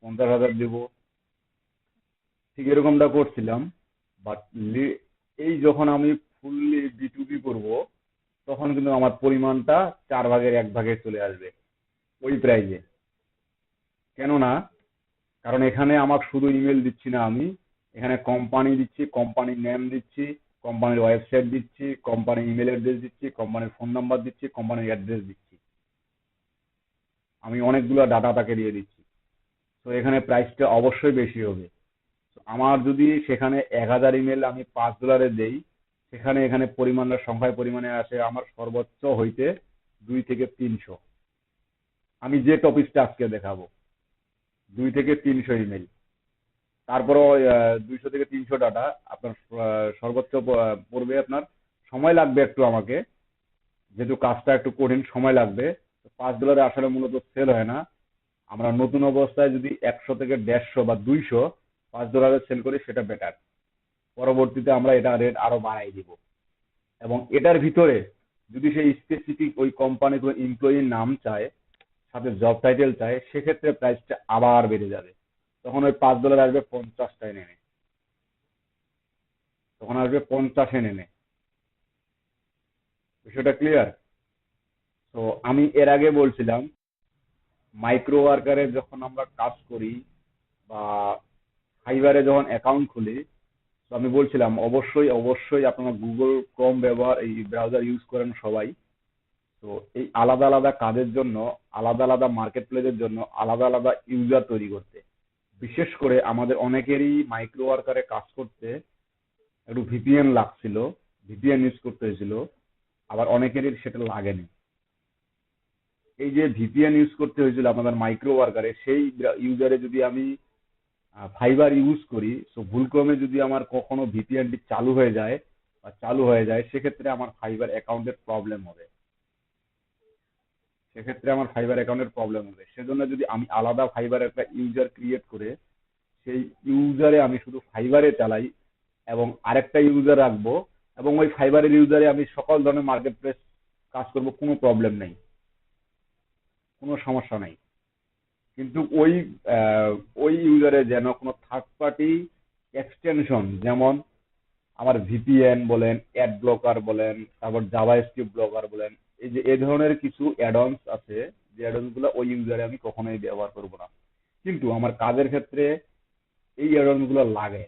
50,000 দিব, ঠিক এরকমটা করছিলাম। বাট এই যখন আমি ফুললি B2B করব, তখন কিন্তু আমার পরিমাণটা 4 ভাগের 1 ভাগে চলে আসবে ওই প্রাইজে। কেননা কারণ এখানে আমার শুধু ইমেল দিচ্ছি না আমি, এখানে কোম্পানি দিচ্ছি, কোম্পানির নেম দিচ্ছি, কোম্পানির ওয়েবসাইট দিচ্ছি, কোম্পানির ইমেল অ্যাড্রেস দিচ্ছি, কোম্পানির ফোন নাম্বার দিচ্ছি, কোম্পানির অ্যাড্রেস দিচ্ছি। আমি অনেকগুলো ডাটা তাকে দিয়ে দিচ্ছি। তো এখানে প্রাইসটা অবশ্যই বেশি হবে। তো আমার যদি সেখানে 1,000 ইমেল আমি $5 দেই, সেখানে এখানে পরিমাণের সংখ্যায় পরিমাণে আসে আমার সর্বোচ্চ হইতে 2 থেকে 300। আমি যে টপিকটা আজকে দেখাবো, 2 থেকে 300 ইমেল, তারপরও 200 থেকে 300 ডাটা আপনার সর্বোচ্চ পড়বে আপনার। সময় লাগবে একটু আমাকে, যেহেতু কাজটা একটু কঠিন, সময় লাগবে। তো $5 আসলে মূলত সেল হয় না। আমরা নতুন অবস্থায় যদি 100 থেকে 150 বা 200 $5 সেল করি, সেটা বেটার। পরবর্তীতে আমরা এটা রেট আরো বাড়াই দিব। এবং এটার ভিতরে যদি সেই স্পেসিফিক ওই কোম্পানি কোনো এমপ্লয়ির নাম চায়, সাথে জব টাইটেল চায়, সেক্ষেত্রে প্রাইসটা আবার বেড়ে যাবে। তখন ওই $5 আসবে 50টায় নেমে, তখন আসবে 50-এ নেমে। বিষয়টা ক্লিয়ার? তো আমি এর আগে বলছিলাম, মাইক্রো ওয়ার্কারে যখন আমরা কাজ করি বা ফাইবারে যখন অ্যাকাউন্ট খুলি, তো আমি বলছিলাম অবশ্যই অবশ্যই আপনারা গুগল ক্রোম ব্যবহার, এই ব্রাউজার ইউজ করেন সবাই। তো এই আলাদা আলাদা কাজের জন্য, আলাদা আলাদা মার্কেট প্লেসের জন্য আলাদা আলাদা ইউজার তৈরি করতে, বিশেষ করে আমাদের অনেকেরই মাইক্রো ওয়ার্কারে কাজ করতে একটু ভিপিএন লাগছিল, ভিপিএন ইউজ করতে হয়েছিল। আবার অনেকেরই সেটা লাগেনি। এই যে ভিপিএন ইউজ করতে হয়েছিল আপনাদের মাইক্রো ওয়ার্কারে, সেই ইউজারে যদি আমি ফাইবার ইউজ করি, তো ভুলক্রমে যদি আমার কখনো ভিপিএনটি চালু হয়ে যায় বা চালু হয়ে যায়, সেক্ষেত্রে আমার ফাইবার অ্যাকাউন্টের প্রবলেম হবে। সেক্ষেত্রে আমার ফাইবার অ্যাকাউন্টের প্রবলেম হবে। সেজন্য যদি আমি আলাদা ফাইবার একটা ইউজার ক্রিয়েট করে সেই ইউজারে আমি শুধু ফাইবারে চালাই এবং আরেকটা ইউজার রাখবো, এবং ওই ফাইবারের ইউজারে আমি সকল ধরনের মার্কেট প্লেস কাজ করব, কোনো প্রবলেম নেই, কোনো সমস্যা নাই। কিন্তু আহ, ওই ইউজারে যেন কোনো থার্ড পার্টি এক্সটেনশন, যেমন আমার ভিপিএন বলেন, অ্যাড ব্লকার বলেন, তারপর জাভা স্ক্রিপ্ট ব্লকার বলেন, এই যে এই ধরনের কিছু অ্যাডঅনস আছে, যে অ্যাডঅনস গুলো ওই ইউজারে আমি কখনোই ব্যবহার করব না। কিন্তু আমার কাজের ক্ষেত্রে এই অ্যাডঅনস গুলো লাগে।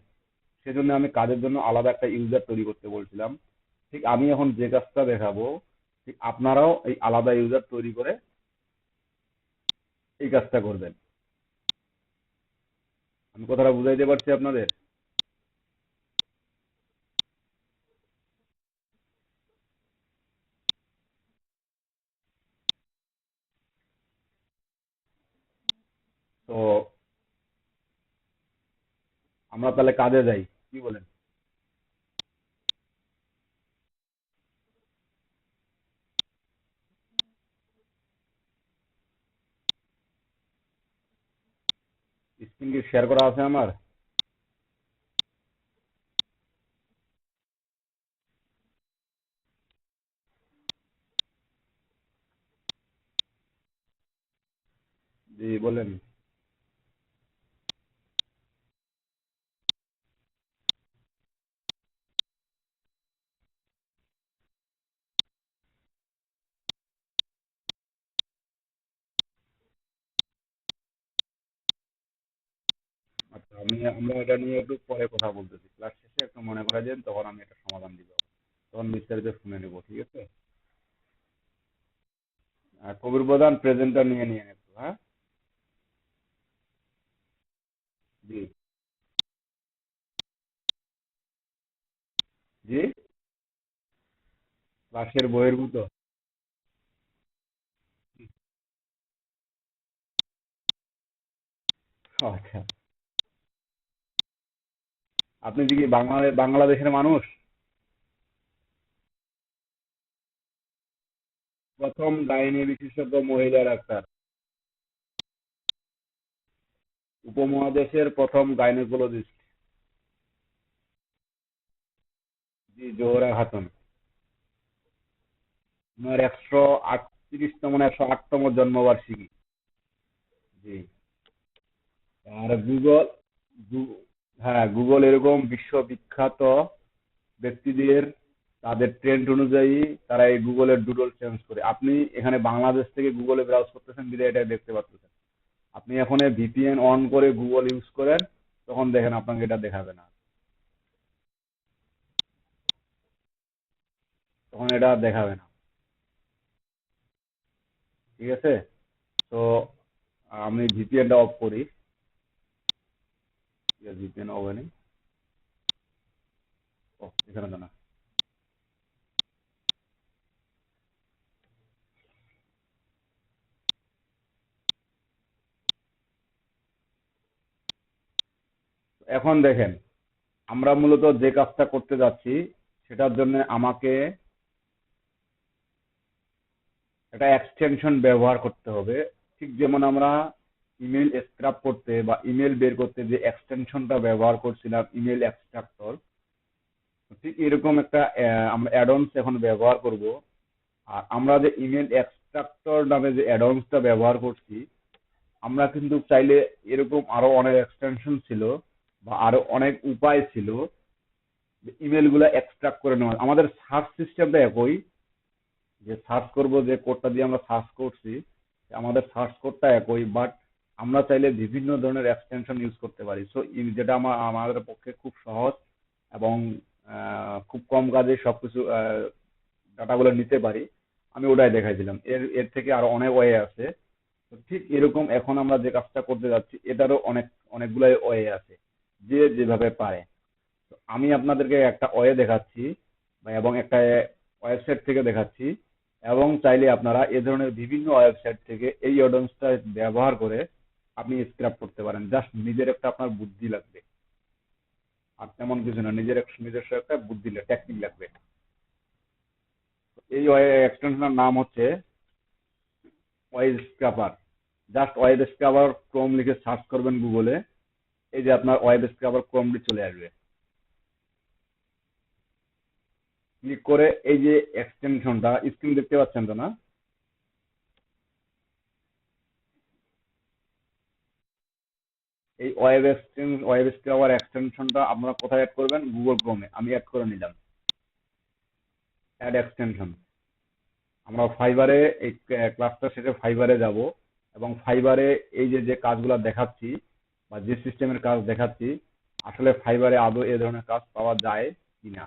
সেজন্য আমি কাজের জন্য আলাদা একটা ইউজার তৈরি করতে বলছিলাম। ঠিক আমি এখন যে কাজটা দেখাবো, ঠিক আপনারাও এই আলাদা ইউজার তৈরি করে এই কাজটা করবেন। আমি কথাটা বুঝাইতে পারছি আপনাদের? তো আমরা তাহলে কাজে যাই, কি বলেন? স্ক্রিন কি শেয়ার করা আছে আমার? জি বলেন। আচ্ছা, আমরা এটা নিয়ে একটু পরে কথা বলতেছি, ক্লাস শেষে একটু মনে করা যান, তখন আমি একটা সমাধান দিব, তখন বিস্তারিত শুনে নেবো, ঠিক আছে? আর কবির প্রধান প্রেজেন্টটা নিয়ে নিয়ে একটু, হ্যাঁ? জি। জি। ক্লাসের বহির্ভূত? আচ্ছা। আপনি কি বাংলাদেশের মানুষ? প্রথম গাইনি বিশেষজ্ঞ মহিলা ডাক্তার, উপমহাদেশের প্রথম গাইনোকোলজিস্ট। জি, জোহরা খাতুন। ওনার 138তম না 108তম জন্মবার্ষিকী। জি। আর গু- হ্যাঁ, গুগল এরকম বিশ্ববিখ্যাত ব্যক্তিদের তাদের ট্রেন্ড অনুযায়ী তারা এই গুগলের ডুডল চেঞ্জ করে। আপনি এখানে বাংলাদেশ থেকে গুগলে ব্রাউজ করতেছেন বিধায় এটা দেখতে পাচ্ছেন। আপনি এখন ভিপিএন অন করে গুগল ইউজ করেন, তখন দেখেন আপনাকে এটা দেখাবে না, তখন এটা দেখাবে না। ঠিক আছে? তো আমি ভিপিএনটা অফ করি। ভিপিএন অফ হয়নি। ও, এখানে তো না। এখন দেখেন, আমরা মূলত যে কাজটা করতে যাচ্ছি সেটার জন্য আমাকে একটা এক্সটেনশন ব্যবহার করতে হবে। ঠিক যেমন আমরা ইমেল স্ক্রাব করতে বা ইমেল বের করতে যে এক্সটেনশনটা ব্যবহার করছিলাম, ইমেল এক্সট্রাক্টর, ঠিক এরকম একটা আমরা অ্যাডঅনস এখন ব্যবহার করব। আর আমরা যে ইমেল এক্সট্রাক্টর নামে যে অ্যাডঅনসটা ব্যবহার করছি, আমরা কিন্তু চাইলে এরকম আরো অনেক এক্সটেনশন ছিল বা আরো অনেক উপায় ছিল ইমেল গুলা এক্সট্রাক্ট করে নেওয়া। আমাদের সার্চ সিস্টেমটা একই, যে সার্চ করব যে কোডটা দিয়ে আমরা সার্চ করছি, আমাদের সার্চ কোডটা একই, বাট আমরা চাইলে বিভিন্ন ধরনের এক্সটেনশন ইউজ করতে পারি। সো যেটা আমাদের পক্ষে খুব সহজ এবং খুব কম কাজে সবকিছু ডাটাগুলো নিতে পারি। আমি ওটাই দেখাইছিলাম। এর এর থেকে আরো অনেক ওয়ে আছে। তো ঠিক এরকম এখন আমরা যে কাজটা করতে যাচ্ছি এটারও অনেকগুলাই ওয়ে আছে, যে যেভাবে পারে। তো আমি আপনাদেরকে একটা ওয়ে দেখাচ্ছি এবং একটা ওয়েবসাইট থেকে দেখাচ্ছি, এবং চাইলে আপনারা এ ধরনের বিভিন্ন ওয়েবসাইট থেকে এই অডিয়েন্সটা ব্যবহার করে আপনি স্ক্র্যাপ করতে পারেন। জাস্ট নিজের একটা আপনার বুদ্ধি লাগবে, আর তেমন কিছু না, নিজস্ব একটা বুদ্ধি টেকনিক লাগবে। এই এক্সটেনশনের নাম হচ্ছে web scraper. Just web scraper Chrome লিখে সার্চ করবেন গুগলে, এই যে আপনার ওয়েব স্ক্র্যাপার ক্রোমটি চলে আসবে। ক্লিক করে এই যে এক্সটেনশনটা, স্ক্রিন দেখতে পাচ্ছেন তো না? এই ওয়েব স্ক্রাবার এক্সটেনশনটা আপনারা কোথায় অ্যাড করবেন? গুগল ক্রোমে। আমি অ্যাড করে নিলাম, অ্যাড এক্সটেনশন। আমরা ফাইবারে এই ক্লাসটা শেষে ফাইবারে যাব, এবং ফাইবারে এই যে যে কাজগুলো দেখাচ্ছি বা যে সিস্টেমের কাজ দেখাচ্ছি, আসলে ফাইবারে আদৌ এ ধরনের কাজ পাওয়া যায় কিনা।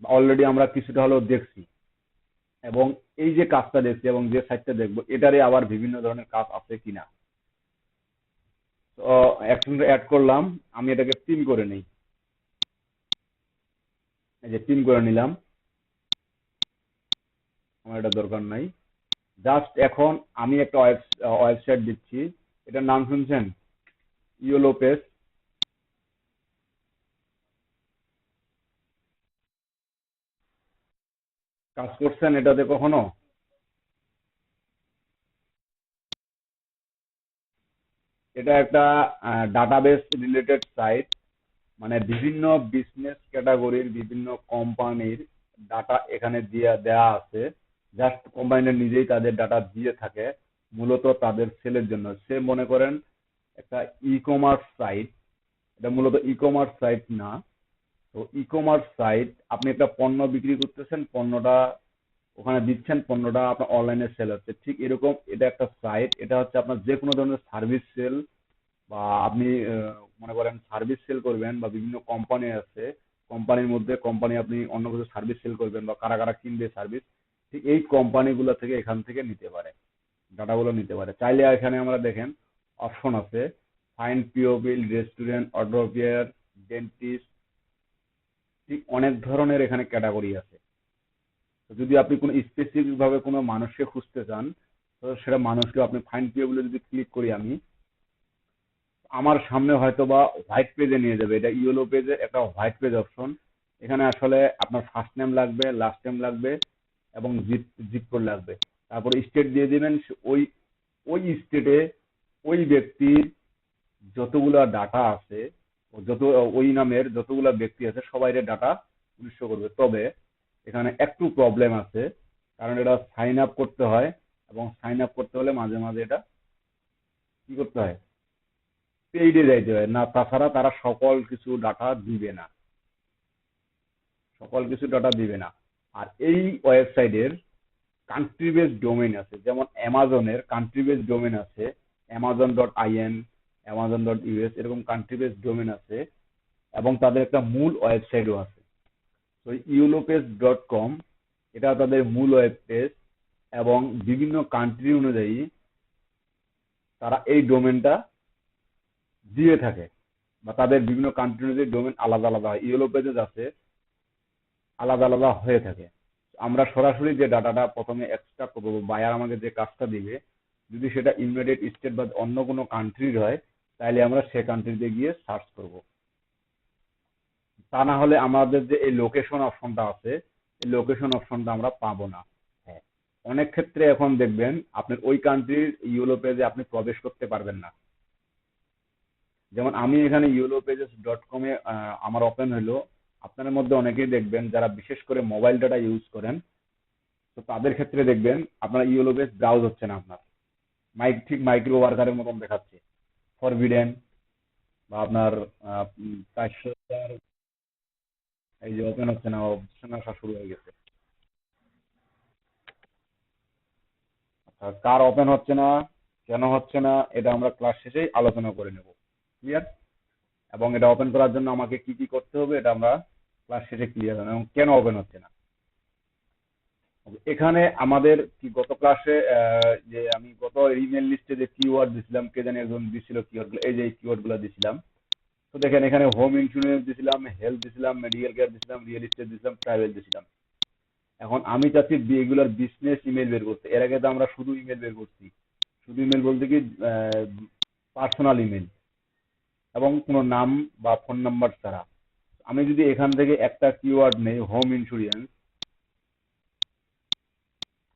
অলরেডি আমরা কিছুটা হলেও দেখছি, এবং এই যে কাজটা দেখছি এবং যে সাইটটা দেখবো এটারে আবার বিভিন্ন ধরনের কাজ আছে কিনা। তো এক্সটেনশন অ্যাড করলাম, আমি এটাকে পিন করে নিই। এই যে পিন করে নিলাম, আমার এটা দরকার নাই। জাস্ট এখন আমি একটা ওয়েবসাইট দিচ্ছি, এটার নাম শুনছেন? Yellow page. কাজ করছেন এটাতে কখনো? এটা একটা ডাটাবেস রিলেটেড সাইট, মানে বিভিন্ন বিজনেস ক্যাটাগরির বিভিন্ন কোম্পানির ডাটা এখানে দিয়ে দেয়া আছে। জাস্ট কোম্পানিটা নিজেই তাদের ডাটা দিয়ে থাকে, মূলত তাদের সেলের জন্য। সে মনে করেন একটা ই কমার্স সাইট, এটা মূলত ই কমার্স সাইট না। তো ই কমার্স সাইট, আপনি একটা পণ্য বিক্রি করতেছেন, পণ্যটা ওখানে দিচ্ছেন, পণ্যটা আপনার অনলাইনে সেল হচ্ছে। ঠিক এরকম এটা একটা সাইট, এটা হচ্ছে আপনার যে কোনো ধরনের সার্ভিস সেল, বা আপনি মনে করেন সার্ভিস সেল করবেন, বা বিভিন্ন কোম্পানি আছে, কোম্পানির মধ্যে কোম্পানি আপনি অন্য কিছু সার্ভিস সেল করবেন, বা কারা কারা কিনবে সার্ভিস, ঠিক এই কোম্পানিগুলো থেকে এখান থেকে নিতে পারে, ডাটাগুলো নিতে পারে। চাইলে এখানে আমরা দেখেন অপশন আছে, ফাইন্ড পিও বিল, রেস্টুরেন্ট, অর্ডার কেয়ার, ডেন্টিস্ট, ঠিক অনেক ধরনের এখানে ক্যাটাগরি আছে। তো যদি আপনি কোনো স্পেসিফিক ভাবে কোনো মানুষকে খুঁজতে চান, তো সেটা মানুষকে আপনি ফাইন্ড পিও বলে যদি ক্লিক করি আমি, আমার সামনে হয়তো বা হোয়াইট পেজে নিয়ে যাবে। এটা ইয়েলো পেজে একটা হোয়াইট পেজ অপশন। এখানে আসলে আপনার ফার্স্ট নেম লাগবে, লাস্ট নেম লাগবে, এবং জিপ জিপ কোড লাগবে। তারপরে স্টেট দিয়ে দিবেন। ওই ওই স্টেটে ওই ব্যক্তির যতগুলা ডাটা আছে, যত ওই নামের যতগুলা ব্যক্তি আছে সবাই ডাটা উৎস করবে। তবে এখানে একটু প্রবলেম আছে, কারণ এটা সাইন আপ করতে হয়, এবং সাইন আপ করতে হলে মাঝে মাঝে এটা কি করতে হয়? পেইডে যাইতে হয় না, তাছাড়া তারা সকল কিছু ডাটা দিবে না, সকল কিছু ডাটা দিবে না। আর এই ওয়েবসাইটের কান্ট্রি বেস ডোমেইন আছে, যেমন অ্যামাজনের কান্ট্রি বেস ডোমেইন আছে, amazon.in, amazon.us, এরকম কান্ট্রি বেস ডোমেইন আছে, এবং তাদের একটা মূল ওয়েবসাইটও আছে। তো ইউলোপেজ.com এটা তাদের মূল ওয়েব পেজ, এবং বিভিন্ন কান্ট্রি অনুযায়ী তারা এই ডোমেনটা দিয়ে থাকে, বা তাদের বিভিন্ন কান্ট্রি অনুযায়ী ডোমেন আলাদা আলাদা হয়, ইয়েলো পেজেস আছে, আলাদা আলাদা হয়ে থাকে। আমরা সরাসরি যে ডাটাটা প্রথমে এক্সট্রাক্ট করবো, বায়ার আমাকে যে কাজটা দিবে, যদি সেটা ইউনাইটেড স্টেট বা অন্য কোনো কান্ট্রির হয়, তাহলে আমরা সে কান্ট্রিতে গিয়ে সার্চ করব। তা না হলে আমাদের যে এই লোকেশন অপশনটা আছে, এই লোকেশন অপশনটা আমরা পাবো না। হ্যাঁ, অনেক ক্ষেত্রে এখন দেখবেন আপনার ওই কান্ট্রির ইউলো পেজে আপনি প্রবেশ করতে পারবেন না। যেমন আমি এখানে ইউলোপেজেস.com এ আমার ওপেন হলো, আপনাদের মধ্যে অনেকেই দেখবেন যারা বিশেষ করে মোবাইল ডাটা ইউজ করেন, তো তাদের ক্ষেত্রে দেখবেন আপনার ইউলো পেজ ব্রাউজ হচ্ছে না, আপনার ঠিক মাইক্রো ওয়ার্কারের মতন দেখাচ্ছে, ফরবিডেন, বা আপনার 400 এই যে ওপেন হচ্ছে না, অপশন আসা শুরু হয়ে গেছে। আচ্ছা, কার ওপেন হচ্ছে না, কেন হচ্ছে না, এটা আমরা ক্লাস শেষেই আলোচনা করে নেব। ক্লিয়ার? এবং এটা ওপেন করার জন্য আমাকে কি কি করতে হবে, এটা আমরা ক্লাস শেষে ক্লিয়ার হবে, এবং কেন ওপেন হচ্ছে না। এখানে আমাদের কি গত ক্লাসে যে আমি গত ইমেল লিস্টে যে কিওয়ার্ড দিছিলাম, কে জানি একজন দিছিল কিওয়ার্ড গুলো, এই যে কিওয়ার্ড গুলো দিছিলাম। তো দেখেন এখানে হোম ইন্স্যুরেন্স দিছিলাম, হেলথ দিছিলাম, মেডিকেল কেয়ার দিছিলাম, রিয়েল এস্টেট দিছিলাম, ট্রাভেল দিছিলাম। এখন আমি চাচ্ছি রেগুলার বিজনেস ইমেল বের করতে। এর আগে তো আমরা শুধু ইমেল বের করছি, শুধু ইমেল বলতে কি পার্সোনাল ইমেল, এবং কোনো নাম বা ফোন নাম্বার ছাড়া। আমি যদি এখান থেকে একটা কিওয়ার্ড নেই, হোম ইন্স্যুরেন্স,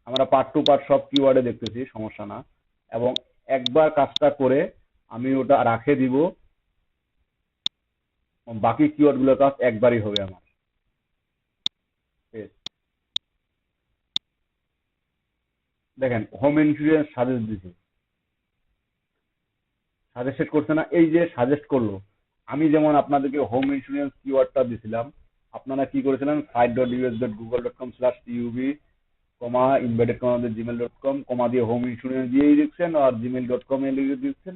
আমরা পার্ট টু পার্ট সব কিওয়ার্ডে দেখতেছি, সমস্যা না। এবং একবার কাজটা করে আমি ওটা রাখে দিব, বাকি কিওয়ার্ড গুলোর কাজ একবারই হবে আমার। বেশ। দেখেন হোম ইন্স্যুরেন্স সাজেস্ট দিছি, সাজেস্ট করছে না, এই যে সাজেস্ট করলো। আমি যেমন আপনাদেরকে হোম ইন্স্যুরেন্স কিওয়ার্ডটা দিছিলাম, আপনারা কি করেছিলেন, site.us.google.com/tub comma inverted comma gmail.com কমা দিয়ে হোম ইন্স্যুরেন্স দিয়েই দিচ্ছেন, আর gmail.com এ লিখে দিচ্ছেন।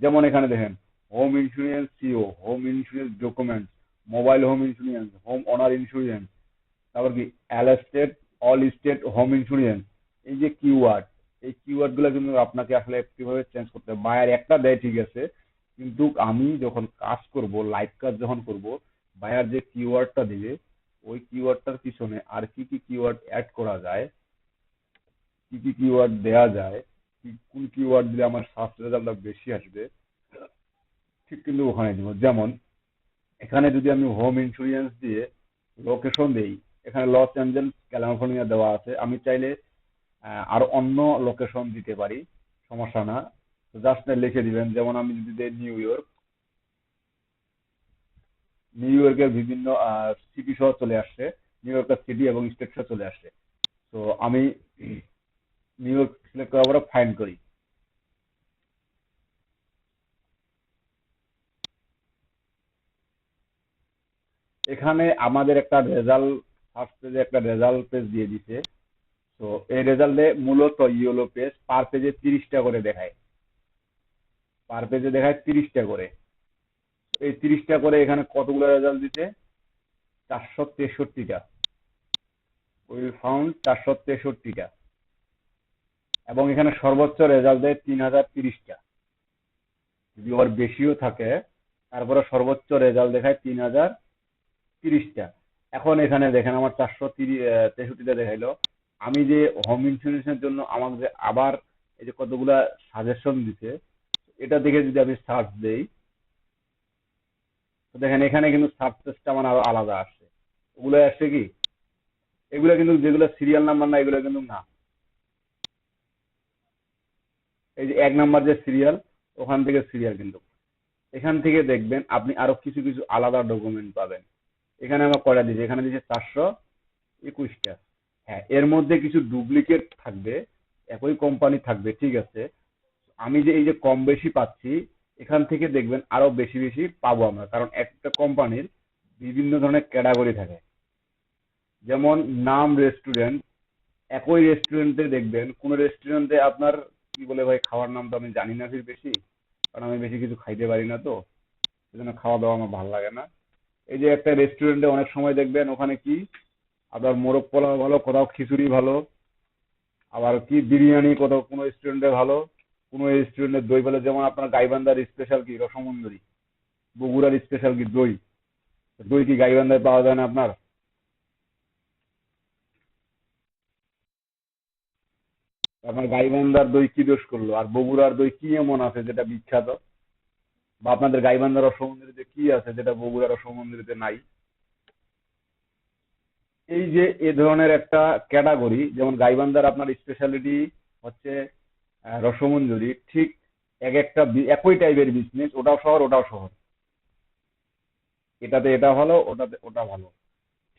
যেমন এখানে দেখেন home insurance co, home insurance documents, mobile home insurance, home owner insurance, তারপর কি অল স্টেট হোম ইন্স্যুরেন্স। এই যে কিওয়ার্ড, এই কিওয়ার্ড গুলো কিন্তু আপনাকে আসলে কিভাবে চেঞ্জ করতে হবে। বায়ার একটা দেয় ঠিক আছে, কিন্তু আমি যখন কাজ করব, লাইভ কাজ যখন করব, বায়ার যে কিওয়ার্ডটা দিবে, ওই কিওয়ার্ডটার পিছনে আর কি কি কিওয়ার্ড অ্যাড করা যায়, কি কি কিওয়ার্ড দেয়া যায়, কোন কিওয়ার্ড দিলে আমার সার্চ রেজাল্টটা বেশি আসবে, ঠিক কিন্তু ওখানে দিব। যেমন এখানে যদি আমি হোম ইন্স্যুরেন্স দিয়ে লোকেশন দেই, এখানে লস অ্যাঞ্জেলস ক্যালিফোর্নিয়া দেওয়া আছে, আমি চাইলে আর অন্য লোকেশন দিতে পারি, সমস্যা না। জাস্ট লিখে দিবেন, যেমন আমি যদি দিই নিউ ইয়র্ক, নিউ ইয়র্কের বিভিন্ন সিটি সহ চলে আসছে, নিউ ইয়র্কের সিটি এবং স্টেট সহ চলে আসছে। তো আমি নিউ ইয়র্ক সিলেক্ট করার পরে ফাইন্ড করি। এখানে আমাদের একটা রেজাল্ট, ফার্স্ট পেজে একটা রেজাল্ট পেজ দিয়ে দিছে। তো এই রেজাল্টে মূলত ইয়েলো পেজ পার পেজে 30টা করে দেখায়, পার পেজে দেখায় 30টা করে। এই 30টা করে এখানে কতগুলো রেজাল্ট দিতে, 463টা। উইল ফাউন্ড 463টা, এবং এখানে সর্বোচ্চ রেজাল্ট দেয় 3030টা। যদি ওর বেশিও থাকে, তারপরে সর্বোচ্চ রেজাল্ট দেখায় 3030টা। এখন এখানে দেখেন আমার 463টা দেখাইলো। আমি যে হোম ইন্স্যুরেন্সের জন্য আমাকে যে আবার এই যে কতগুলা সাজেশন দিছে, এটা দেখে যদি আমি সার্চ দেই, তো দেখেন এখানে কিন্তু সার্চ পেজটা আমার আরো আলাদা আসছে। ওগুলো আসছে কি, এগুলো কিন্তু যেগুলো সিরিয়াল নাম্বার না, এগুলো কিন্তু না। এই যে 1 নাম্বার যে সিরিয়াল, ওখান থেকে সিরিয়াল কিন্তু। এখান থেকে দেখবেন আপনি আরো কিছু কিছু আলাদা ডকুমেন্ট পাবেন। এখানে আমার কয়টা দিয়েছে, এখানে দিয়েছে 421টা। হ্যাঁ, এর মধ্যে কিছু ডুপ্লিকেট থাকবে, একই কোম্পানি থাকবে, ঠিক আছে। আমি যে এই যে কম বেশি পাচ্ছি, এখান থেকে দেখবেন আরো বেশি বেশি পাবো আমরা, কারণ একটা কোম্পানির বিভিন্ন ধরনের ক্যাটাগরি থাকে। যেমন নাম রেস্টুরেন্ট, একই রেস্টুরেন্টে দেখবেন কোন রেস্টুরেন্টে আপনার কি বলে ভাই, খাওয়ার নাম তো আমি জানি না ফির বেশি, কারণ আমি বেশি কিছু খাইতে পারি না, তো সেজন্য খাওয়া দাওয়া আমার ভালো লাগে না। এই যে একটা রেস্টুরেন্টে অনেক সময় দেখবেন ওখানে কি আপনার মোরগ পোলাও ভালো, কোথাও খিচুড়ি ভালো, আবার কি বিরিয়ানি কোথাও কোনো রেস্টুরেন্টে ভালো, কোনো রেস্টুরেন্টে দই ভালো। যেমন আপনার গাইবান্ধার স্পেশাল কি রসমঞ্জরি, বগুড়ার স্পেশাল কি দই। দই কি গাইবান্ধায় পাওয়া যায় না আপনার? আপনার গাইবান্ধার দই কি দোষ করলো, আর বগুড়ার দই কি এমন আছে যেটা বিখ্যাত? বা আপনাদের গাইবান্ধার রসমঞ্জরিতে কি আছে যেটা বগুড়ার রসমঞ্জরিতে নাই? এই যে এ ধরনের একটা ক্যাটাগরি, যেমন গাইবান্ধার আপনার স্পেশালিটি হচ্ছে রসমঞ্জরি, ঠিক এক একটা একই টাইপের বিজনেস, ওটাও শহর ওটাও শহর, এটাতে এটা ভালো ওটাতে ওটা ভালো।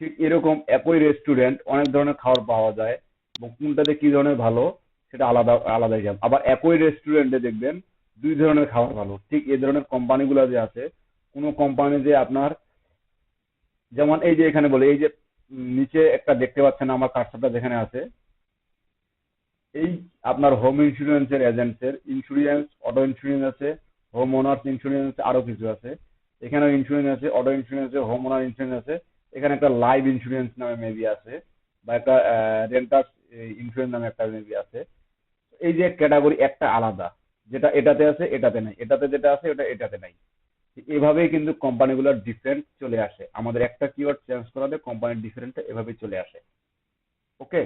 ঠিক এরকম একই রেস্টুরেন্ট অনেক ধরনের খাবার পাওয়া যায়, এবং কোনটাতে কি ধরনের ভালো সেটা আলাদা আলাদা হিসাব। আবার একই রেস্টুরেন্টে দেখবেন দুই ধরনের খাবার ভালো। ঠিক এই ধরনের কোম্পানিগুলো যে আছে, কোনো কোম্পানি যে আপনার, যেমন এই যে এখানে বলে, এই যে নিচে একটা দেখতে পাচ্ছেন আমার কার্সারটা যেখানে আছে, এই আপনার হোম ইন্স্যুরেন্সের এজেন্টের ইন্স্যুরেন্স, অটো ইন্স্যুরেন্স আছে, হোম ওনার্স ইন্স্যুরেন্স আছে, আরো কিছু আছে। এখানেও ইন্স্যুরেন্স আছে, অটো ইন্স্যুরেন্স আছে, হোম ওনার ইন্স্যুরেন্স আছে। এখানে একটা লাইফ ইন্স্যুরেন্স নামে মেবি আছে, বা একটা রেন্টার্স ইন্স্যুরেন্স নামে একটা মেবি আছে। এই যে ক্যাটাগরি একটা আলাদা, যেটা এটাতে আছে এটাতে নাই, এটাতে যেটা আছে ওটা এটাতে নাই। এভাবেই কিন্তু কোম্পানিগুলোর ডিফারেন্ট চলে আসে, আমাদের একটা কিওয়ার্ড চেঞ্জ করাতে কোম্পানির ডিফারেন্ট এভাবেই চলে আসে। ওকে,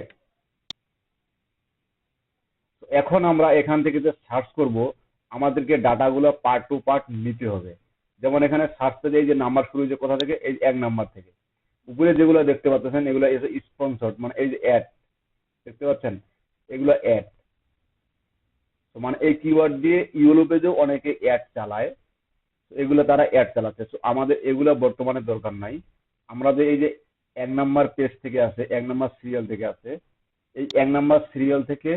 এখন আমরা এখান থেকে যে সার্চ করব, আমাদেরকে ডাটাগুলো পার্ট টু পার্ট নিতে হবে। যেমন এখানে সার্চ পেজে এই যে নাম্বার শুরু যে কোথা থেকে, এই 1 নাম্বার থেকে। উপরে যেগুলো দেখতে পাচ্ছেন এগুলো স্পন্সর, মানে এই যে অ্যাড দেখতে পাচ্ছেন, এগুলো অ্যাড। তো মানে এই কিওয়ার্ড দিয়ে ইউলো পেজেও অনেকে অ্যাড চালায়, তো এগুলো তারা অ্যাড চালাচ্ছে। তো আমাদের এগুলো বর্তমানে দরকার নাই। আমরা যে এই যে 1 নাম্বার পেজ থেকে আছে, 1 নাম্বার সিরিয়াল থেকে আছে, এই 1 নাম্বার সিরিয়াল থেকে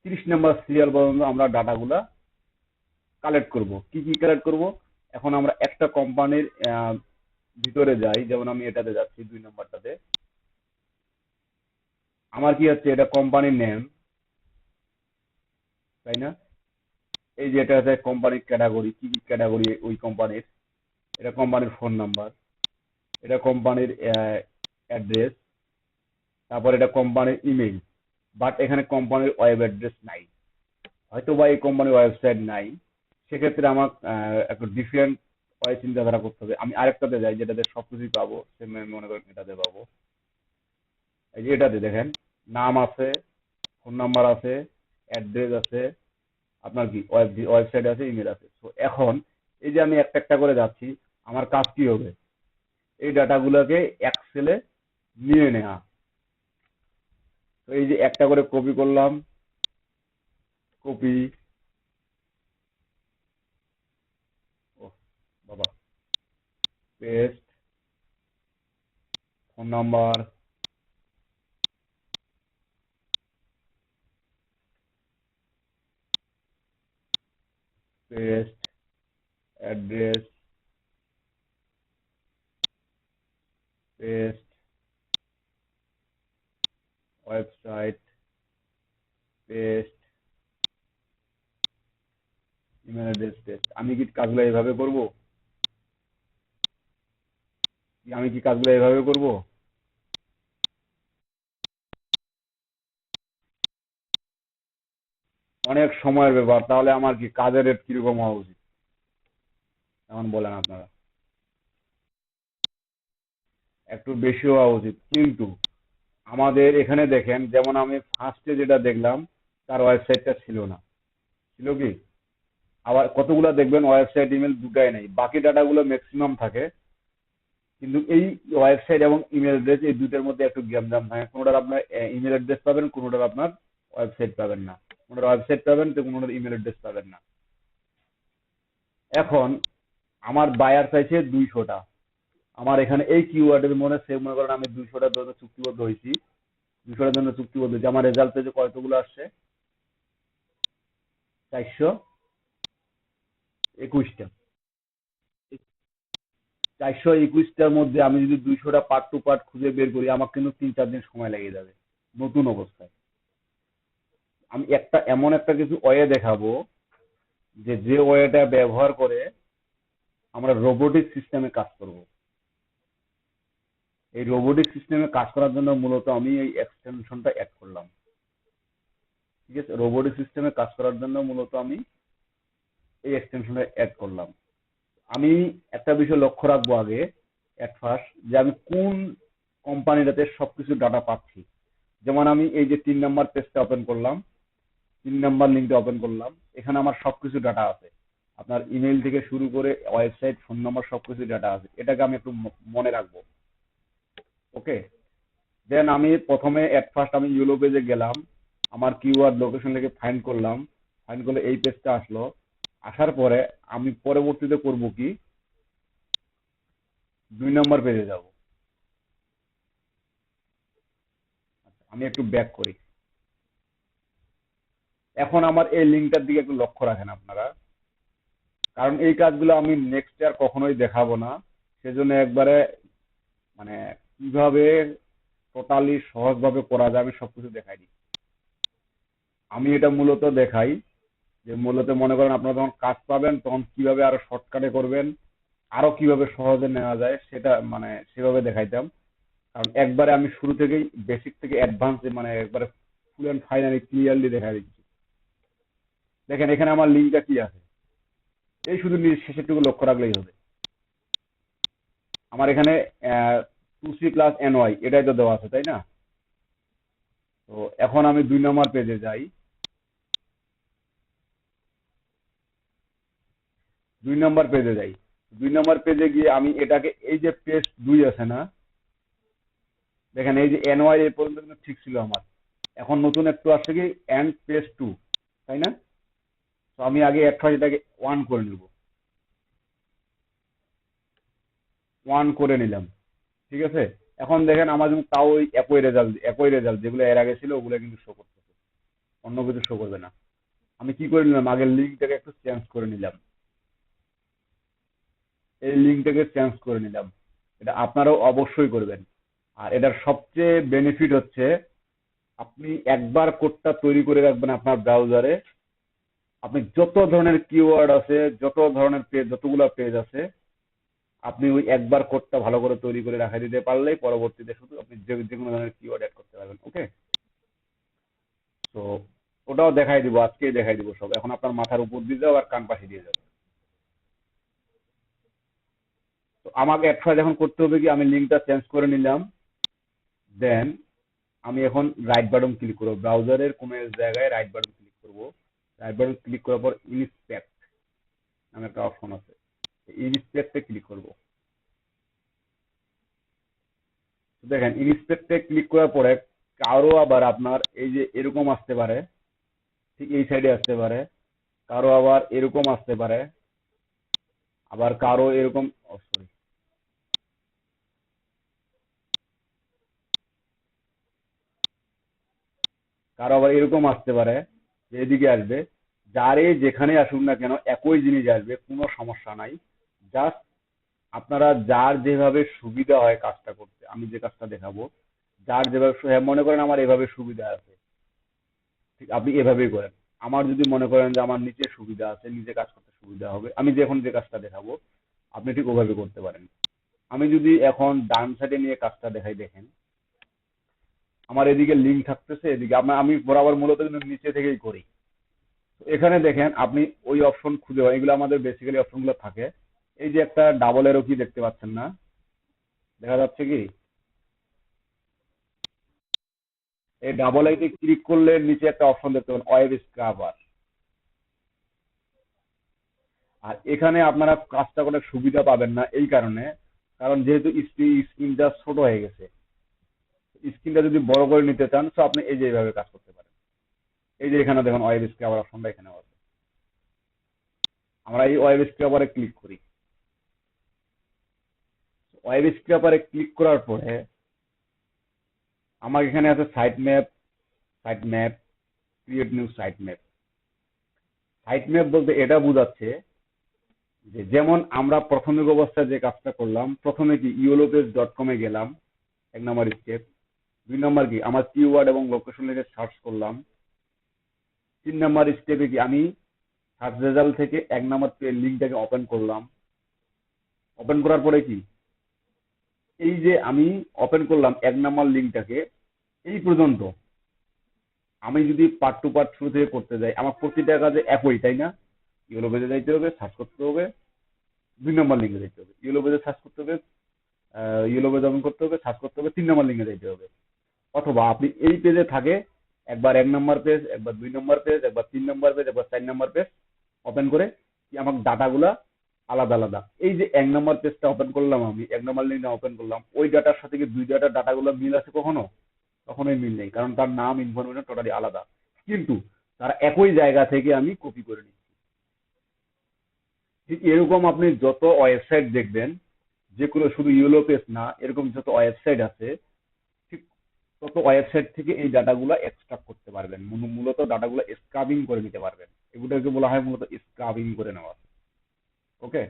30 নাম্বার সিরিয়াল পর্যন্ত আমরা ডাটাগুলা কালেক্ট করব। কি কি কালেক্ট করব? এখন আমরা একটা কোম্পানির ভিতরে যাই, যেমন আমি এটাতে যাচ্ছি 2 নাম্বারটাতে। আমার কি হচ্ছে, এটা কোম্পানির নেম, তাই না? এই যে এটা হচ্ছে কোম্পানির ক্যাটাগরি, কি কি ক্যাটাগরি ওই কোম্পানির, এটা কোম্পানির ফোন নাম্বার, এটা কোম্পানির অ্যাড্রেস, তারপর এটা কোম্পানির ইমেল। বাট এখানে কোম্পানির ওয়েব অ্যাড্রেস নাই, হয়তো বা এই কোম্পানির ওয়েবসাইট নাই। সেক্ষেত্রে আমার একটু ডিফারেন্ট ওয়ে চিন্তাধারা করতে হবে। আমি আরেকটাতে যাই যেটাতে সবকিছুই পাবো, সে মনে করেন এটাতে পাবো। এই যে এটাতে দেখেন, নাম আছে, ফোন নাম্বার আছে, অ্যাড্রেস আছে, আপনার কি ওয়েবসাইট আছে, ইমেল আছে। তো এখন এই যে আমি একটা একটা করে যাচ্ছি, আমার কাজ কি হবে? এই ডাটাগুলোকে এক্সেলে নিয়ে নেওয়া। তো এই যে একটা করে কপি করলাম, কপি, ও বাবা, paste, phone number, paste, address, paste, website, paste, email address, paste. আমি কি কাজগুলো এইভাবে করব? আমি কি কাজগুলো এইভাবে করব? অনেক সময়ের ব্যাপার। তাহলে আমার কি কাজের রেট কিরকম হওয়া উচিত, এমন বলেন আপনারা? একটু বেশি হওয়া উচিত, কিন্তু আমাদের এখানে দেখেন, যেমন আমি ফার্স্টে যেটা দেখলাম, তার ওয়েবসাইটটা ছিল না, ছিল কি? আবার কতগুলো দেখবেন ওয়েবসাইট ইমেল দুটাই নেই, বাকি ডাটাগুলো ম্যাক্সিমাম থাকে। কিন্তু এই ওয়েবসাইট এবং ইমেল অ্যাড্রেস এই দুটোর মধ্যে একটু গ্যামজাম থাকে, কোনোটার আপনার ইমেল অ্যাড্রেস পাবেন, কোনোটার আপনার ওয়েবসাইট পাবেন না, কোনোটার ওয়েবসাইট পাবেন তো কোনোটার ইমেল অ্যাড্রেস পাবেন না। এখন আমার বায়ার চাইছে 200টা, আমার এখানে এই কিওয়ার্ডের মনে সেভ, মনে করেন আমি 200টার জন্য চুক্তিবদ্ধ হয়েছি, 200টার জন্য চুক্তিবদ্ধ হয়েছি। আমার রেজাল্ট পেয়েছে কতগুলো আসছে? 400, 21টা। 421টার মধ্যে আমি যদি 200টা পার্ট টু পার্ট খুঁজে বের করি, আমার কিন্তু 3-4 দিন সময় লেগে যাবে নতুন অবস্থায়। আমি এমন একটা কিছু ওয়ে দেখাবো, যে ওয়েটা ব্যবহার করে আমরা রোবোটিক সিস্টেমে কাজ করব। এই রোবোটিক সিস্টেমে কাজ করার জন্য মূলত আমি এই এক্সটেনশনটা অ্যাড করলাম। ঠিক আছে, রোবোটিক সিস্টেমে কাজ করার জন্য মূলত আমি এই এক্সটেনশনটা অ্যাড করলাম। আমি একটা বিষয় লক্ষ্য রাখবো আগে এট ফার্স্ট, যে আমি কোন কোম্পানিটাতে সবকিছু ডাটা পাচ্ছি। যেমন আমি এই যে 3 নাম্বার পেজটা ওপেন করলাম, 3 নাম্বার লিঙ্কটা ওপেন করলাম, এখানে আমার সবকিছু ডাটা আছে। আপনার ইমেল থেকে শুরু করে ওয়েবসাইট, ফোন নাম্বার, সবকিছু ডাটা আছে। এটাকে আমি একটু মনে রাখবো। ওকে, দেন আমি প্রথমে এট ফার্স্ট আমি ইউলো পেজে গেলাম, আমার কিওয়ার্ড লোকেশন থেকে ফাইন্ড করলাম, ফাইন্ড করলে এই পেজটা আসলো। আসার পরে আমি পরবর্তীতে করব কি, 2 নাম্বার পেজে যাব। আমি একটু ব্যাক করি। এখন আমার এই লিঙ্কটার দিকে একটু লক্ষ্য রাখেন আপনারা, কারণ এই কাজগুলো আমি নেক্সট আর কখনোই দেখাবো না। সেজন্য একবারে মানে কিভাবে টোটালি সহজভাবে করা যায় আমি সবকিছু দেখাই দিই। আমি এটা মূলত দেখাই যে মূলত মনে করেন আপনারা যখন কাজ পাবেন তখন কিভাবে আরো শর্টকাটে করবেন, আরো কিভাবে সহজে নেওয়া যায় সেটা মানে সেভাবে দেখাইতাম। কারণ একবারে আমি শুরু থেকেই বেসিক থেকে অ্যাডভান্স মানে একবারে ফুল অ্যান্ড ফাইনালি ক্লিয়ারলি দেখাই দিচ্ছি। দেখেন এখানে আমার লিঙ্কটা কি আছে, এই শুধু শেষেরটুকু লক্ষ্য রাখলেই হবে। আমার এখানে 2C+NY এটাই তো দেওয়া আছে, তাই না? তো এখন আমি 2 নাম্বার পেজে যাই। 2 নাম্বার পেজে গিয়ে আমি এটাকে এই যে পেজ 2 আছে না, দেখেন এই যে NY এই পর্যন্ত কিন্তু ঠিক ছিল আমার। এখন নতুন একটু আসছে কি এন্ড পেজ 2, তাই না? তো আমি আগে একটা এটাকে 1 করে নিব, 1 করে নিলাম। ঠিক আছে, এখন দেখেন আমার কিন্তু তাও ওই একই রেজাল্ট যেগুলো এর আগে ছিল ওগুলো কিন্তু শো করতেছে, অন্য কিছু শো করবে না। আমি কি করে নিলাম, আগের লিঙ্কটাকে একটু চেঞ্জ করে নিলাম, এই লিঙ্কটাকে চেঞ্জ করে নিলাম। এটা আপনারাও অবশ্যই করবেন। আর এটার সবচেয়ে বেনিফিট হচ্ছে, আপনি একবার কোডটা তৈরি করে রাখবেন আপনার ব্রাউজারে, আপনি যত ধরনের কিওয়ার্ড আছে, যত ধরনের পেজ, যতগুলো পেজ আছে, আপনি ওই একবার কোডটা ভালো করে তৈরি করে রাখা দিতে পারলেই পরবর্তীতে শুধু আপনি যে কোনো ধরনের কিওয়ার্ড অ্যাড করতে পারবেন। ওকে, তো ওটাও দেখাই দিব, আজকেই দেখাই দিব সব। এখন আপনার মাথার উপর দিয়ে যাও আর কান পাশে দিয়ে যাও। তো আমাকে একটা যখন করতে হবে কি, আমি লিঙ্কটা চেঞ্জ করে নিলাম। দেন আমি এখন রাইট বাটন ক্লিক করবো, ব্রাউজারের কোনো এক জায়গায় রাইট বাটন ক্লিক করব। রাইট বাটন ক্লিক করার পর ইনস্পেক্ট নামে একটা অপশন আছে, ইনস্পেক্টে ক্লিক করব। দেখেন ইনস্পেক্টে ক্লিক করার পরে কারো আবার আপনার এই যে এরকম আসতে পারে, ঠিক এই সাইডে আসতে পারে, কারো আবার এরকম আসতে পারে, আবার কারো এরকম, সরি, কারো আবার এরকম আসতে পারে যে এদিকে আসবে। যারে যেখানে আসুক না কেন একই জিনিস আসবে, কোনো সমস্যা নাই। জাস্ট আপনারা যার যেভাবে সুবিধা হয় কাজটা করতে, আমি যে কাজটা দেখাবো, যার যেভাবে মনে করেন আমার এভাবে সুবিধা আছে, ঠিক আপনি এভাবেই করেন। আমার যদি মনে করেন যে আমার নিচে সুবিধা আছে, নিচে কাজ করতে সুবিধা হবে, আমি যখন যে কাজটা দেখাবো আপনি ঠিক ওভাবে করতে পারেন। আমি যদি এখন ডান সাইডে নিয়ে কাজটা দেখাই, দেখেন আমার এদিকে লিঙ্ক থাকতেছে, এদিকে আমি বরাবর মূলত কিন্তু নিচে থেকেই করি। তো এখানে দেখেন আপনি ওই অপশন খুঁজে পাবেন, এগুলো আমাদের বেসিক্যালি অপশনগুলো থাকে। এই যে একটা ডাবল এরো কি দেখতে পাচ্ছেন না, দেখা যাচ্ছে কি? এই ডাবল আইতে ক্লিক করলে নিচে একটা অপশন দেখতে পাবেন, ওয়েব স্ক্রাবার। আর এখানে আপনারা কাজটা করে সুবিধা পাবেন না এই কারণে, কারণ যেহেতু স্ক্রিনটা ছোট হয়ে গেছে। স্ক্রিনটা যদি বড় করে নিতে চান তো আপনি এই যে এইভাবে কাজ করতে পারেন। এই যে এখানে দেখুন ওয়েব স্ক্রাবার অপশনটা এখানে আছে, আমরা এই ওয়েব স্ক্রাবারে ক্লিক করি। ওয়েব স্ক্রাবারে ক্লিক করার পরে আমার এখানে আছে site map, create new site map. Site map বলতে এটা বোঝাচ্ছে যেমন আমরা প্রাথমিক অবস্থায় যে কাজটা করলাম, প্রথমে কি iolopage.com-এ গেলাম, 1 নম্বর স্টেপ। 2 নম্বর কি আমার কিওয়ার্ড এবং লোকেশন লিখে সার্চ করলাম। 3 নম্বর স্টেপে কি আমি সার্চ রেজাল্ট থেকে 1 নম্বর লিঙ্কটাকে ওপেন করলাম। ওপেন করার পরে কি এই যে আমি ওপেন করলাম 1 নম্বর লিঙ্কটাকে, এই পর্যন্ত আমি যদি পার্ট টু পার্ট শুরু থেকে করতে যাই, আমার প্রতিটা কাজে একই, তাই না? ইয়েলো পেজে যাইতে হবে, সার্চ করতে হবে, 2 নম্বর লিঙ্কে যাইতে হবে। ইয়েলো পেজে সার্চ করতে হবে, ইয়েলো পেজ ওপেন করতে হবে, সার্চ করতে হবে, 3 নম্বর লিঙ্কে যাইতে হবে। অথবা আপনি এই পেজে থাকে একবার 1 নম্বর পেজ, একবার 2 নম্বর পেজ, একবার 3 নম্বর পেজ, একবার 4 নম্বর পেজ ওপেন করে কি আমার ডাটাগুলা আলাদা আলাদা। এই যে 1 নম্বর পেজটা ওপেন করলাম, আমি 1 নম্বর লিঙ্কটা ওপেন করলাম, ওই ডাটার সাথে কি 2 ডাটাগুলো মিল আছে কখনো? কখনোই মিল নেই, কারণ তার নাম ইনফরমেশন টোটালি আলাদা। কিন্তু তারা একই জায়গা থেকে আমি কপি করে নিচ্ছি। ঠিক এরকম আপনি যত ওয়েবসাইট দেখবেন, যেগুলো শুধু ইয়েলো পেজ না, এরকম যত ওয়েবসাইট আছে, ঠিক তত ওয়েবসাইট থেকে এই ডাটাগুলো এক্সট্রাক্ট করতে পারবেন। মূলত ডাটাগুলো স্ক্রাবিং করে নিতে পারবেন। এগুলোকে বলা হয় মূলত স্ক্রাবিং করে নেওয়া। ওকে,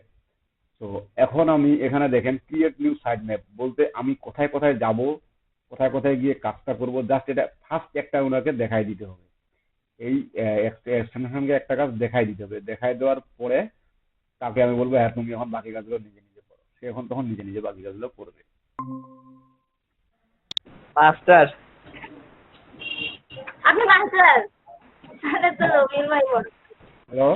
তো এখন আমি এখানে দেখেন ক্রিয়েট নিউ সাইট ম্যাপ বলতে আমি কোথায় কোথায় যাব, কোথায় কোথায় গিয়ে কাজটা করব, জাস্ট এটা ফার্স্ট একটা ওনাকে দেখাই দিতে হবে। এই এক্সটেনশনকে একটা কাজ দেখাই দিতে হবে। দেখাই দেওয়ার পরে তাকে আমি বলবো হ্যাঁ তুমি এখন বাকি কাজগুলো নিজে নিজে করো। সে এখন তখন নিজে নিজে বাকি কাজগুলো করবে। মাস্টার আপনি মাস্টার, তাহলে তো রবির ভাই বল। হ্যালো,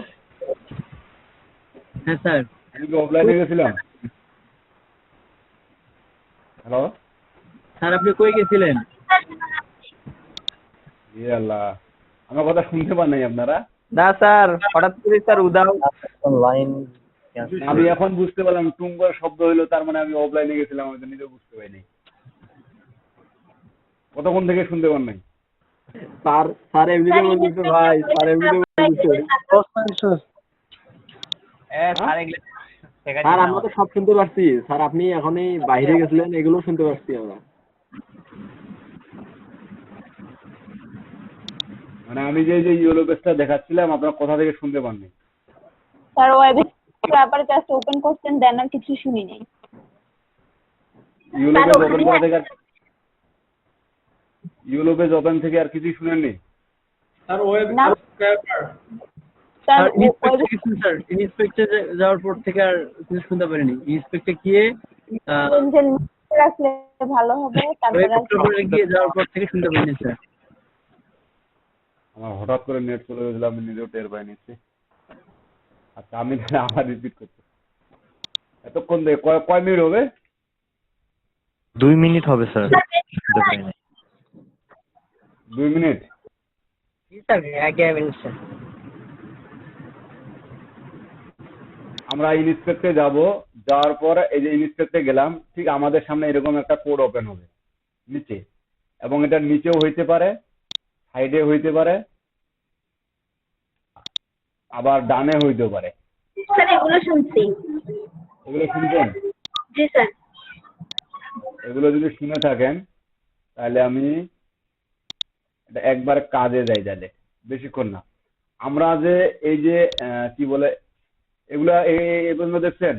হ্যাঁ স্যার আমি কি অফলাইনে গেছিলাম? হ্যালো, স্যার আপনি কই গেছিলেন? ইয়ে আল্লাহ, আমার কথা শুনতে পান নাই আপনারা? না স্যার, হঠাৎ করে স্যার উদাও লাইন। আমি এখন বুঝতে পারলাম টুঙ্গার শব্দ হইলো, তার মানে আমি অফলাইনে গেছিলাম, আমি তো নিজেও বুঝতে পারিনি। কতক্ষণ থেকে শুনতে পান নাই? স্যার স্যার এমনিতে বলতেছে ভাই, স্যার এমনিতে বলতেছে স্যার আমরা তো সব শুনতে পারছি স্যার, আপনি এখনই বাইরে গেছিলেন, এগুলো শুনতে পারছি আমরা। মানে আমি যে যে ইয়েলো পেজটা দেখাচ্ছিলাম আপনারা কোথা থেকে শুনতে পাননি? স্যার ওয়েবসাইট ব্যাপারে জাস্ট ওপেন করছেন, দেন আর কিছু শুনি নাই। ইয়েলো পেজ ওপেন করা থেকে ইয়েলো পেজ ওপেন থেকে আর কিছুই শুনেননি? স্যার ওয়েব না। স্যার স্যার ইন্সপেক্টর যাওয়ার পর থেকে আর কিছু শুনতে পারিনি। ইন্সপেক্টর গিয়ে রাখলে ভালো হবে, তারপরে গিয়ে যাওয়ার পর থেকে শুনতে পারিনি স্যার। আমার হঠাৎ করে নেট চলে গেছিল, আমি নিজেও টের পাই নিচ্ছি। আচ্ছা, আমি তাহলে আবার রিপিট করছি। এতক্ষণ থেকে কয় মিনিট হবে? 2 মিনিট হবে স্যার, শুনতে পারি না। 2 মিনিট? স্যার আগে স্যার আমরা ইনস্পেক্টে যাব, যাওয়ার পর এই যে ইনস্পেক্টে গেলাম, ঠিক আমাদের সামনে এরকম একটা কোড ওপেন হবে নিচে, এবং এটা নিচেও হইতে পারে, সাইডে হইতে পারে, আবার ডানে হইতেও পারে। স্যার এগুলো শুনছি। এগুলো শুনছেন? জি স্যার। এগুলো যদি শুনে থাকেন তাহলে আমি এটা একবার কাজে যাই, তাহলে বেশিক্ষণ না। আমরা যে এই যে কি বলে এগুলা এগুলো দেখছেন?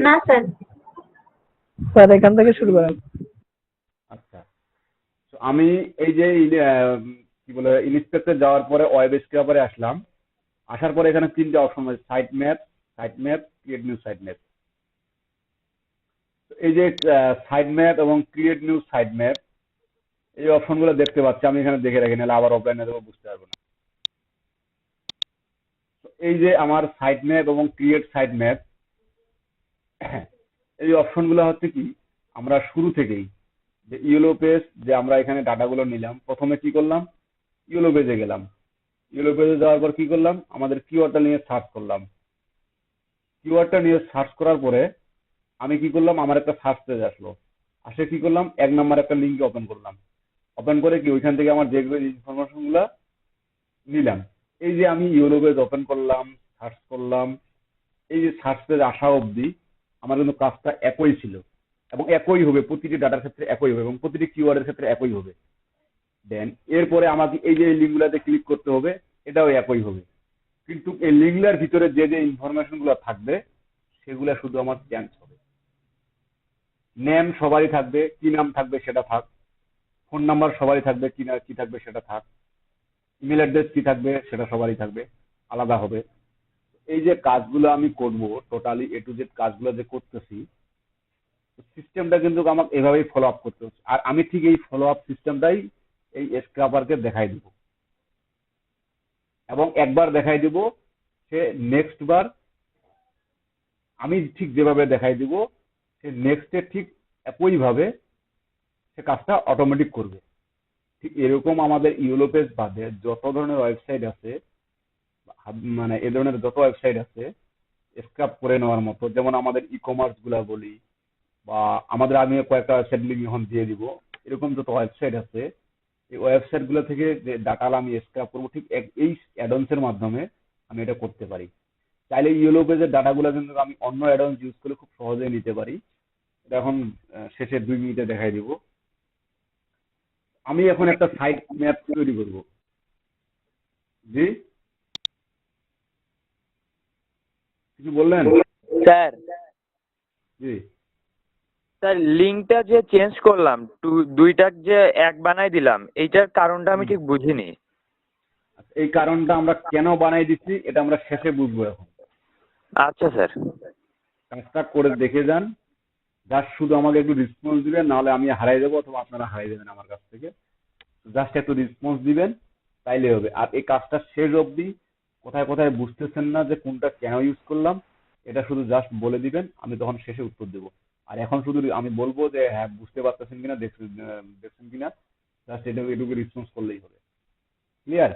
না স্যার। স্যার এখান থেকে শুরু করেন। আচ্ছা, তো আমি এই যে কি বলে ইনস্পেক্টর যাওয়ার পরে ওয়েব স্ক্রাপারে আসলাম। আসার পরে এখানে 3টে অপশন আছে, site map, create new site map. এই যে সাইট ম্যাপ এবং ক্রিয়েট নিউ সাইট ম্যাপ, এই অপশনগুলো দেখতে পাচ্ছি, আমি এখানে দেখে রাখি, নাহলে আবার অফলাইনে দেবো, বুঝতে পারবো না। এই যে আমার সাইট ম্যাপ এবং ক্রিয়েট সাইট ম্যাপ, এই অপশনগুলো হচ্ছে কি আমরা শুরু থেকেই যে ইয়েলো পেজ, যে আমরা এখানে ডাটাগুলো নিলাম, প্রথমে কি করলাম, ইয়েলো পেজে গেলাম। ইয়েলো পেজে যাওয়ার পর কি করলাম, আমাদের কিওয়ার্ডটা নিয়ে সার্চ করলাম। কিওয়ার্ডটা নিয়ে সার্চ করার পরে আমি কি করলাম, আমার একটা সার্চ পেজ আসলো। আসে কি করলাম, 1 নম্বর একটা লিঙ্ক ওপেন করলাম। ওপেন করে কি ওইখান থেকে আমার যে ইনফরমেশন গুলা নিলাম। এই যে আমি ইয়েলো পেজ ওপেন করলাম, সার্চ করলাম, এই যে সার্চ পেজ আসা অবধি আমার কিন্তু কাজটা একই ছিল, এবং একই হবে, প্রতিটি ডাটার ক্ষেত্রে একই হবে, এবং প্রতিটি কিওয়ার্ডের ক্ষেত্রে একই হবে। দেন এরপরে আমাকে এই যে লিঙ্কগুলোতে ক্লিক করতে হবে, এটাও একই হবে। কিন্তু এই লিঙ্কগুলোর ভিতরে যে যে ইনফরমেশন গুলো থাকবে সেগুলো শুধু আমার চেঞ্জ হবে। নেম সবারই থাকবে, কি নাম থাকবে সেটা থাক, ফোন নাম্বার সবারই থাকবে, কি থাকবে সেটা থাক, ইমেল অ্যাড্রেস কি থাকবে সেটা সবারই থাকবে, আলাদা হবে। এই যে কাজগুলো আমি করব, টোটালি এ টু জেড কাজগুলো যে করতেছি, সিস্টেমটা কিন্তু আমাকে এভাবেই ফলো আপ করতে হচ্ছে। আর আমি ঠিক এই ফলো আপ সিস্টেমটাই এই স্ক্রাপারকে দেখাই দিব, এবং একবার দেখাই দিব, সে নেক্সট বার আমি ঠিক যেভাবে দেখাই দিব সে নেক্সটে ঠিক একইভাবে সে কাজটা অটোমেটিক করবে। ঠিক এরকম আমাদের ইউরোপেজ বাদে যত ধরনের ওয়েবসাইট আছে, মানে এ ধরনের যত ওয়েবসাইট আছে স্ক্রাপ করে নেওয়ার মতো, যেমন আমাদের ই কমার্স গুলা বলি, বা আমাদের আমি কয়েকটা ওয়েবসাইট লিঙ্ক এখন দিয়ে দিব, এরকম যত ওয়েবসাইট আছে এই ওয়েবসাইট গুলো থেকে যে ডাটা আমি স্ক্রাপ করবো, ঠিক এই অ্যাডন্স এর মাধ্যমে আমি এটা করতে পারি। চাইলে ইয়েলো পেজের ডাটাগুলো কিন্তু আমি অন্য অ্যাডন্স ইউজ করে খুব সহজেই নিতে পারি। এটা এখন শেষে 2 মিনিটে দেখাই দিব। আমি এখন একটা সাইট ম্যাপ তৈরি করব। জি, কিছু বললেন? স্যার জি, স্যার লিঙ্কটা যে চেঞ্জ করলাম দুইটার যে এক বানাই দিলাম, এইটার কারণটা আমি ঠিক বুঝিনি। আচ্ছা, এই কারণটা আমরা কেন বানাই দিচ্ছি এটা আমরা শেষে বুঝবো। এখন আচ্ছা স্যার। কাজটা করে দেখে যান, জাস্ট শুধু আমাকে একটু রেসপন্স দিবেন, নাহলে আমি হারাই দেবো অথবা আপনারা হারাই দেবেন আমার কাছ থেকে। জাস্ট একটু রেসপন্স দিবেন, তাইলে হবে। আর এই কাজটা শেষ অবধি কোথায় কোথায় বুঝতেছেন না যে কোনটা কেন ইউজ করলাম, এটা শুধু জাস্ট বলে দিবেন, আমি তখন শেষে উত্তর দেবো। আর এখন শুধু আমি বলবো যে হ্যাঁ বুঝতে পারতেছেন কিনা, দেখছেন কিনা, জাস্ট এটুকু রেসপন্স করলেই হবে। ক্লিয়ার?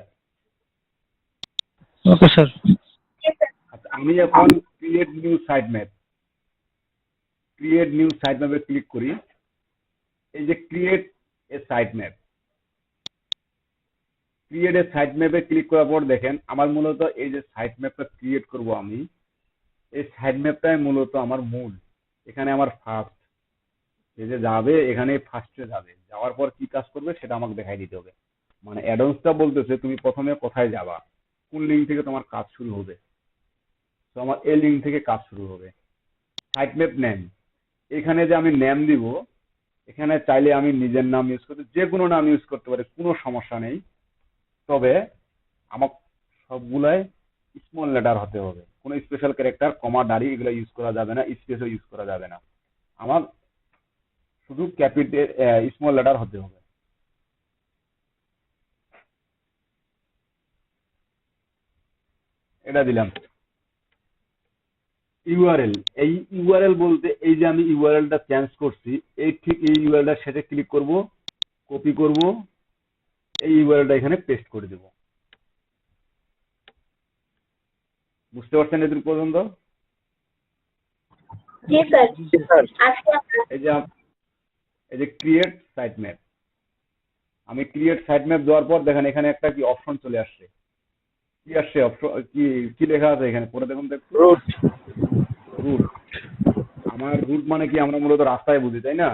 Okay sir. আচ্ছা, আমি এখন ক্রিয়েট নিউ সাইট ম্যাপে ক্লিক করি। এই যে ক্রিয়েট এ সাইট ম্যাপে ক্লিক করার পর দেখেন আমার মূলত এই যে সাইট ম্যাপটা ক্রিয়েট করব আমি, এই সাইট ম্যাপটাই মূলত আমার মূল। এখানে আমার ফার্স্ট যে যাবে, এখানে ফার্স্টে যাবে, যাওয়ার পর কি কাজ করবে সেটা আমাকে দেখাই দিতে হবে। মানে অ্যাডভান্সটা বলতেছে তুমি প্রথমে কোথায় যাবা, কোন লিঙ্ক থেকে তোমার কাজ শুরু হবে। তো আমার এই লিঙ্ক থেকে কাজ শুরু হবে। সাইট ম্যাপ নেম, এখানে যে আমি নেম দিব, এখানে চাইলে আমি নিজের নাম ইউজ করতে, যে কোনো নাম ইউজ করতে পারি, কোনো সমস্যা নেই। তবে আমার সবগুলাই স্মল লেটার হতে হবে, কোনো স্পেশাল ক্যারেক্টার, কমা, দাড়ি এগুলো ইউজ করা যাবে না, স্পেসও ইউজ করা যাবে না। আমার শুধু ক্যাপিটাল স্মল লেটার হতে হবে। এটা দিলাম। ইউআরএল, এই ইউআরএল বলতে এই যে আমি ইউআরএলটা চেঞ্জ করছি, এই ঠিক এই ইউআরএলটার সাথে ক্লিক করব, কপি করব, এই ইউআরএলটা এখানে পেস্ট করে দেব। বুঝতে পারছেন এদূর পর্যন্ত? জি স্যার। এই যে এই যে ক্রিয়েট সাইট ম্যাপ, আমি ক্রিয়েট সাইট ম্যাপ দেওয়ার পর দেখেন এখানে একটা কি অপশন চলে আসছে। কি আসছে অপশন, কি লেখা আছে এখানে পরে দেখুন তো। রুট। আমার রুট মানে কি, আমরা মূলত রাস্তায় বুঝি, তাই না?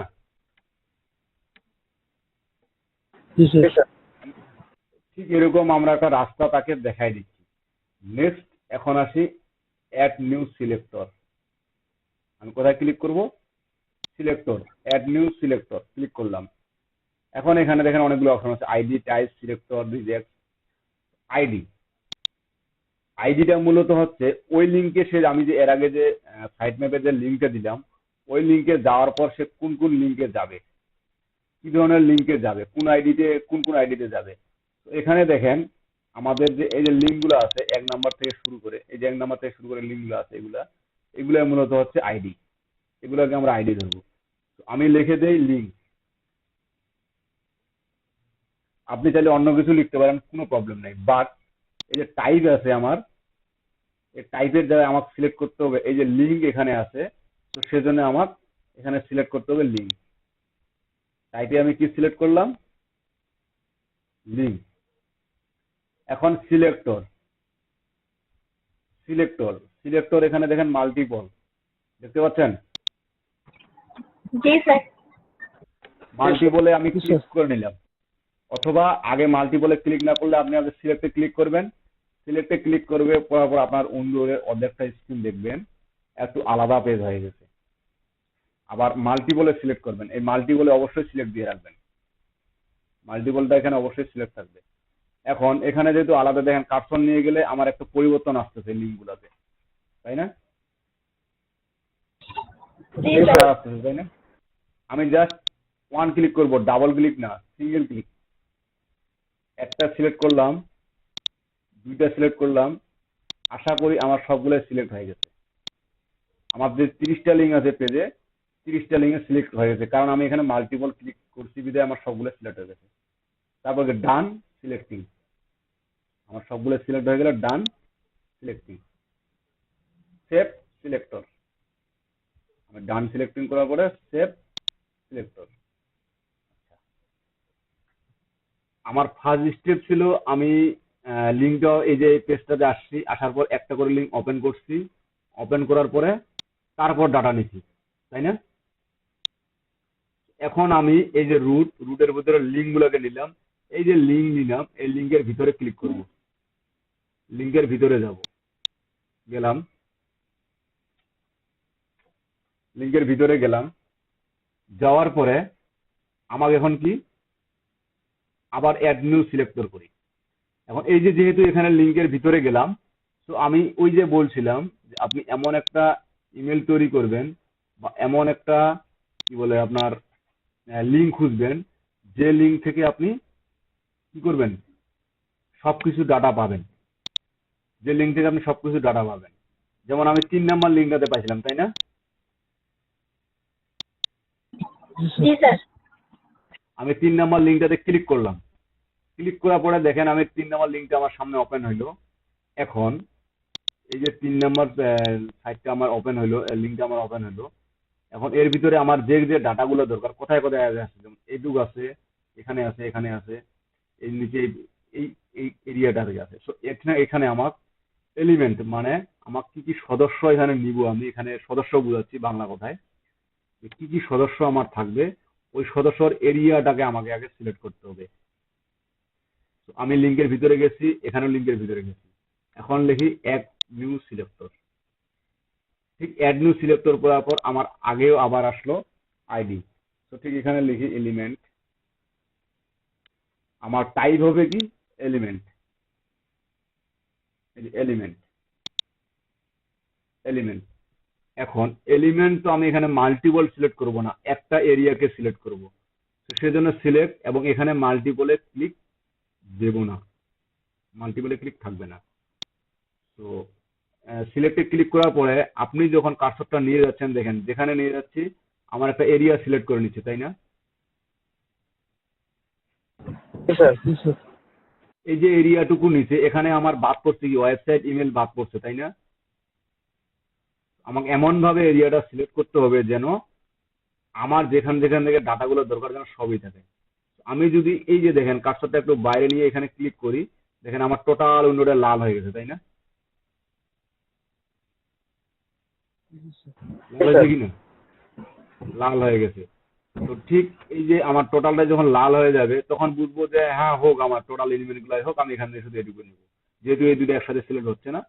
ঠিক এরকম আমরা একটা রাস্তা তাকে দেখাই দিচ্ছি। নেক্সট এখন আসি অ্যাড নিউ সিলেক্টর। আমি কোথায় ক্লিক করব? Selector, add new selector click করলাম। এখন এখানে দেখেন অনেকগুলো অপশন আছে, আইডি, টাইপ, সিলেক্টর, রিজেক্ট। আইডিটা মূলত হচ্ছে ওই লিঙ্কে সে, আমি যে এর আগে যে সাইট ম্যাপে যে লিঙ্কটা দিলাম, ওই লিঙ্কে যাওয়ার পর সে কোন কোন লিঙ্কে যাবে, কি ধরনের লিঙ্কে যাবে, কোন আইডিতে যাবে। তো এখানে দেখেন আমাদের যে এই যে লিঙ্কগুলো আছে 1 নাম্বার থেকে শুরু করে, এই যে 1 নাম্বার থেকে শুরু করে লিঙ্কগুলো আছে, এগুলা মূলত হচ্ছে আইডি। এগুলোকে আমরা আইডি ধরবো। তো আমি লিখে দেই লিঙ্ক। আপনি চাইলে অন্য কিছু লিখতে পারেন, কোনো প্রবলেম নাই। বাট এই যে টাইপ আছে আমার, এই টাইপের জায়গায় আমাকে সিলেক্ট করতে হবে এই যে লিঙ্ক এখানে আছে, তো সেজন্য আমার এখানে সিলেক্ট করতে হবে লিঙ্ক। টাইপে আমি কি সিলেক্ট করলাম? লিঙ্ক। এখন সিলেক্টর এখানে দেখেন মাল্টিপল, দেখতে পাচ্ছেন? জি স্যার। মাল্টিপলে আমি ক্লিক করে নিলাম, অথবা আগে মাল্টিপলে ক্লিক না করলে আপনি আগে সিলেক্টে ক্লিক করবেন, সিলেক্টে ক্লিক করবে, করার পর আপনার উইন্ডোর অর্ধেকটা স্ক্রিন দেখবেন একটু আলাদা পেজ হয়ে গেছে। আবার মাল্টিপলে সিলেক্ট করবেন, এই মাল্টিপলে অবশ্যই সিলেক্ট দিয়ে রাখবেন, মাল্টিপলটা এখানে অবশ্যই সিলেক্ট থাকবে। এখন এখানে যেহেতু আলাদা দেখেন কার্সর নিয়ে গেলে আমার একটা পরিবর্তন আসতেছে লিঙ্কগুলোতে, তাই না? জি স্যার। আসতেছে তাই না? আমি জাস্ট ওয়ান ক্লিক করব, ডাবল ক্লিক না, সিঙ্গেল ক্লিক। একটা সিলেক্ট করলাম, দুইটা সিলেক্ট করলাম, আশা করি আমার সবগুলো সিলেক্ট হয়ে গেছে। আমার যে 30টা লিঙ্ক আছে পেজে, 30টা লিঙ্কে সিলেক্ট হয়ে গেছে, কারণ আমি এখানে মাল্টিপল ক্লিক করছি বিধায় আমার সবগুলো সিলেক্ট হয়ে গেছে। তারপরে ডান সিলেক্টিং, আমার সবগুলো সিলেক্ট হয়ে গেল, ডান সিলেক্টিং। সেভ সিলেক্টর, আমি ডান সিলেক্টিং করার পরে সেভ সিলেক্টর। আমার ফার্স্ট স্টেপ ছিল আমি লিঙ্কটা এই যে পেজটাতে আসছি, আসার পর একটা করে লিঙ্ক ওপেন করছি, ওপেন করার পরে তারপর ডাটা নিছি, তাই না? এখন আমি এই যে রুটের ভিতরে লিঙ্কগুলোকে নিলাম, এই যে লিঙ্ক নিলাম, এই লিঙ্কের ভিতরে ক্লিক করব, লিঙ্কের ভিতরে যাব, গেলাম, লিঙ্কের ভিতরে গেলাম, যাওয়ার পরে আমাকে এখন কি আবার অ্যাড নিউ সিলেক্টর করি। এখন এই যে যেহেতু এখানে লিঙ্কের ভিতরে গেলাম, তো আমি ওই যে বলছিলাম যে আপনি এমন একটা ইমেল তৈরি করবেন বা এমন একটা কি বলে আপনার লিঙ্ক খুঁজবেন যে লিঙ্ক থেকে আপনি কি করবেন, সবকিছু ডাটা পাবেন, যে লিঙ্ক থেকে আপনি সবকিছু ডাটা পাবেন। যেমন আমি 3 নাম্বার লিঙ্কটাতে পাইছিলাম, তাই না? জি স্যার। আমি 3 নাম্বার লিঙ্কটাতে ক্লিক করলাম, ক্লিক করার পরে দেখেন আমি 3 নাম্বার লিঙ্কটা আমার সামনে ওপেন হইলো। এখন এই যে 3 নাম্বার সাইটটা আমার ওপেন হইলো, লিঙ্কটা আমার ওপেন হইলো। এখন এর ভিতরে আমার যে যে ডাটাগুলো দরকার কোথায় কোথায় আছে, যেমন এইটুক আছে, এখানে আছে, এখানে আছে, এই নিচে এই এই এরিয়াটার আছে। সো এখানে আমার এলিমেন্ট মানে আমার কি কি সদস্য এখানে নিব, আমি এখানে সদস্য বুঝাচ্ছি বাংলা কথায়, কি কি সদস্য আমার থাকবে, ওই সদস্যর এরিয়াটাকে আমাকে আগে সিলেক্ট করতে হবে। তো আমি লিঙ্কের ভিতরে গেছি, এখানেও লিঙ্কের ভিতরে গেছি, এখন লিখি অ্যাড নিউ সিলেক্টর। ঠিক অ্যাড নিউ সিলেক্টর করার পর আমার আগেও আবার আসলো আইডি। তো ঠিক এখানে লিখি এলিমেন্ট, আমার টাইপ হবে কি এলিমেন্ট, এলিমেন্ট, এলিমেন্ট। এখন এলিমেন্ট তো আমি এখানে মাল্টিপল সিলেক্ট করব না, একটা এরিয়াকে সিলেক্ট করব, তো সেজন্য সিলেক্ট, এবং এখানে মাল্টিপলে ক্লিক দেব না, মাল্টিপলে ক্লিক থাকবে না। তো সিলেক্টে ক্লিক করার পরে আপনি যখন কার্সরটা নিয়ে যাচ্ছেন, দেখেন যেখানে নিয়ে যাচ্ছি আমার একটা এরিয়া সিলেক্ট করে নিচ্ছে, তাই না? এই যে এরিয়াটুকু নিচে এখানে আমার বাদ পড়ছে কি ওয়েবসাইট ইমেল বাদ পড়ছে, তাই না? আমাকে এমন ভাবে এরিয়াটা সিলেক্ট করতে হবে যেন আমার যেখান যেখান থেকে ডাটাগুলো দরকার যেন সবই থাকে। আমি যদি এই যে দেখেন কার্সরটা একটু বাইরে নিয়ে এখানে ক্লিক করি, দেখেন আমার টোটাল উইন্ডোটা লাল হয়ে গেছে, তাই না? লাল হয়েছে কিনা? লাল হয়ে গেছে। তো ঠিক এই যে আমার টোটালটা যখন লাল হয়ে যাবে তখন বুঝবো যে হ্যাঁ হোক, আমার টোটাল এলিমেন্ট গুলাই হোক, আমি এখান থেকে শুধু এটুকু নিবো। যেহেতু এই দুটো একসাথে সিলেক্ট হচ্ছে না,